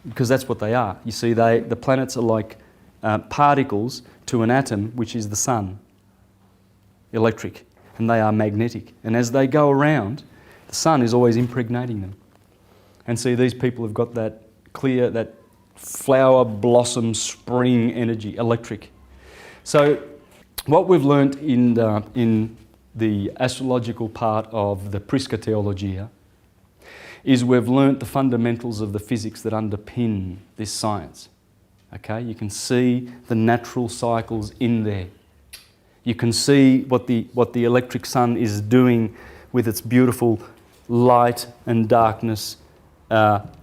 Because that's what they are. You see, the planets are like particles to an atom, which is the sun, electric, and they are magnetic. And as they go around, the sun is always impregnating them. And see, these people have got that clear, that flower, blossom, spring energy, electric. So what we've learnt in the astrological part of the Prisca Theologia is we've learnt the fundamentals of the physics that underpin this science. Okay, you can see the natural cycles in there. You can see what the electric sun is doing with its beautiful light and darkness,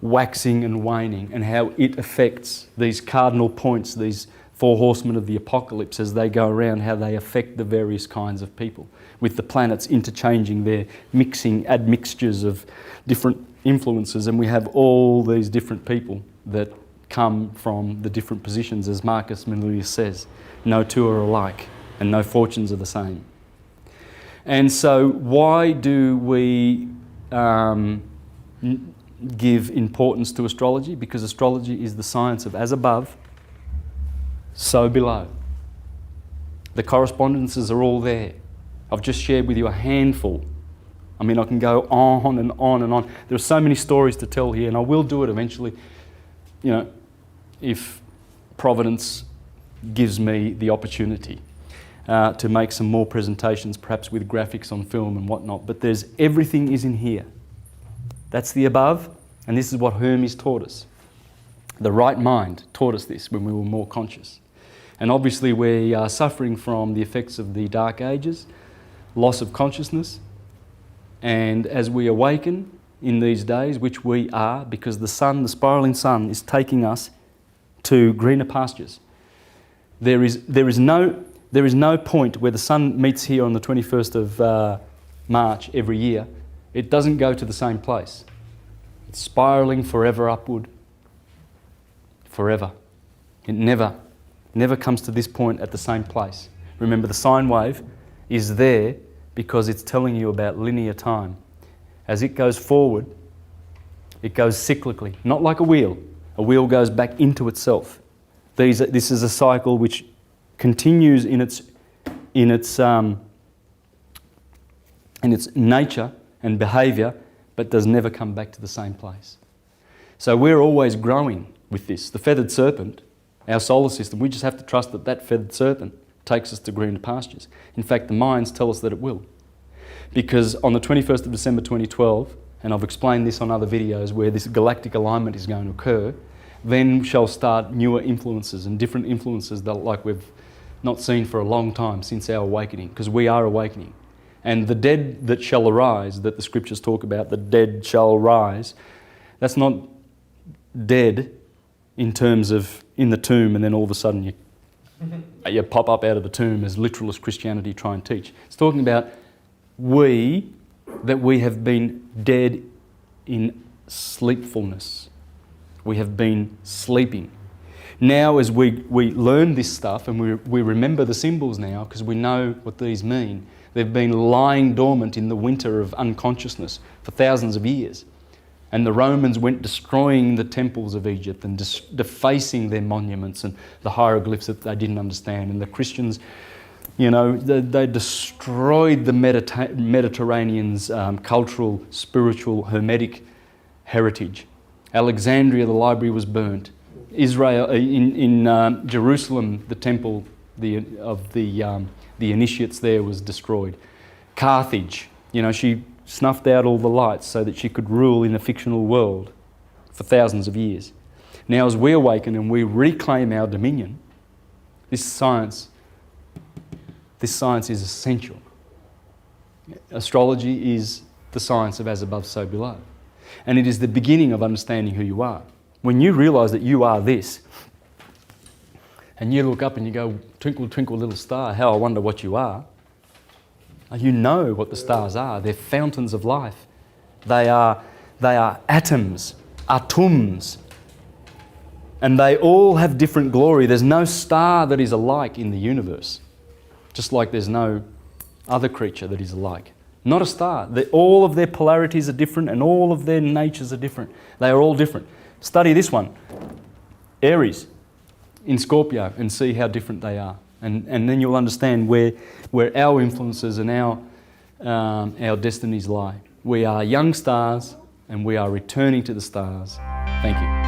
waxing and waning, and how it affects these cardinal points, these four horsemen of the apocalypse as they go around, how they affect the various kinds of people, with the planets interchanging their admixtures of different influences, and we have all these different people that come from the different positions, as Marcus Manilius says. No two are alike, and no fortunes are the same. And so why do we give importance to astrology? Because astrology is the science of as above, so below. The correspondences are all there. I've just shared with you a handful. I mean, I can go on and on and on. There are so many stories to tell here, and I will do it eventually, you know, if Providence gives me the opportunity to make some more presentations, perhaps with graphics on film and whatnot. But everything is in here. That's the above, and this is what Hermes taught us. The right mind taught us this when we were more conscious. And obviously we are suffering from the effects of the Dark Ages, loss of consciousness, and as we awaken in these days, which we are, because the sun, the spiraling sun, is taking us to greener pastures. There is no point where the sun meets here on the 21st of March every year. It doesn't go to the same place. It's spiraling forever upward, forever. It never comes to this point at the same place. Remember, the sine wave is there because it's telling you about linear time. As it goes forward, it goes cyclically, not like a wheel. A wheel goes back into itself. This is a cycle which continues in its nature and behaviour, but does never come back to the same place. So we're always growing with this. The feathered serpent, our solar system, we just have to trust that feathered serpent takes us to greener pastures. In fact, the minds tell us that it will. Because on the 21st of December 2012, and I've explained this on other videos where this galactic alignment is going to occur, then shall start newer influences and different influences that like we've not seen for a long time since our awakening, because we are awakening. And the dead that shall arise, that the scriptures talk about, the dead shall rise, that's not dead in terms of in the tomb and then all of a sudden you pop up out of the tomb as literalist Christianity try and teach. It's talking about that we have been dead in sleepfulness. We have been sleeping. Now as we learn this stuff and we remember the symbols now because we know what these mean, they've been lying dormant in the winter of unconsciousness for thousands of years. And the Romans went destroying the temples of Egypt and defacing their monuments and the hieroglyphs that they didn't understand. And the Christians, you know, they destroyed the Mediterranean's cultural, spiritual, hermetic heritage. Alexandria, the library was burnt. Israel, in Jerusalem, the temple, the initiates there was destroyed. Carthage, she snuffed out all the lights so that she could rule in a fictional world for thousands of years. Now as we awaken and we reclaim our dominion, this science is essential. Astrology is the science of as above, so below. And it is the beginning of understanding who you are. When you realise that you are this, and you look up and you go, twinkle, twinkle, little star, how I wonder what you are. You know what the stars are. They're fountains of life. They are atoms, atoms. And they all have different glory. There's no star that is alike in the universe. Just like there's no other creature that is alike. Not a star. All of their polarities are different and all of their natures are different. They are all different. Study this one, Aries in Scorpio, and see how different they are. And then you'll understand where our influences and our destinies lie. We are young stars and we are returning to the stars. Thank you.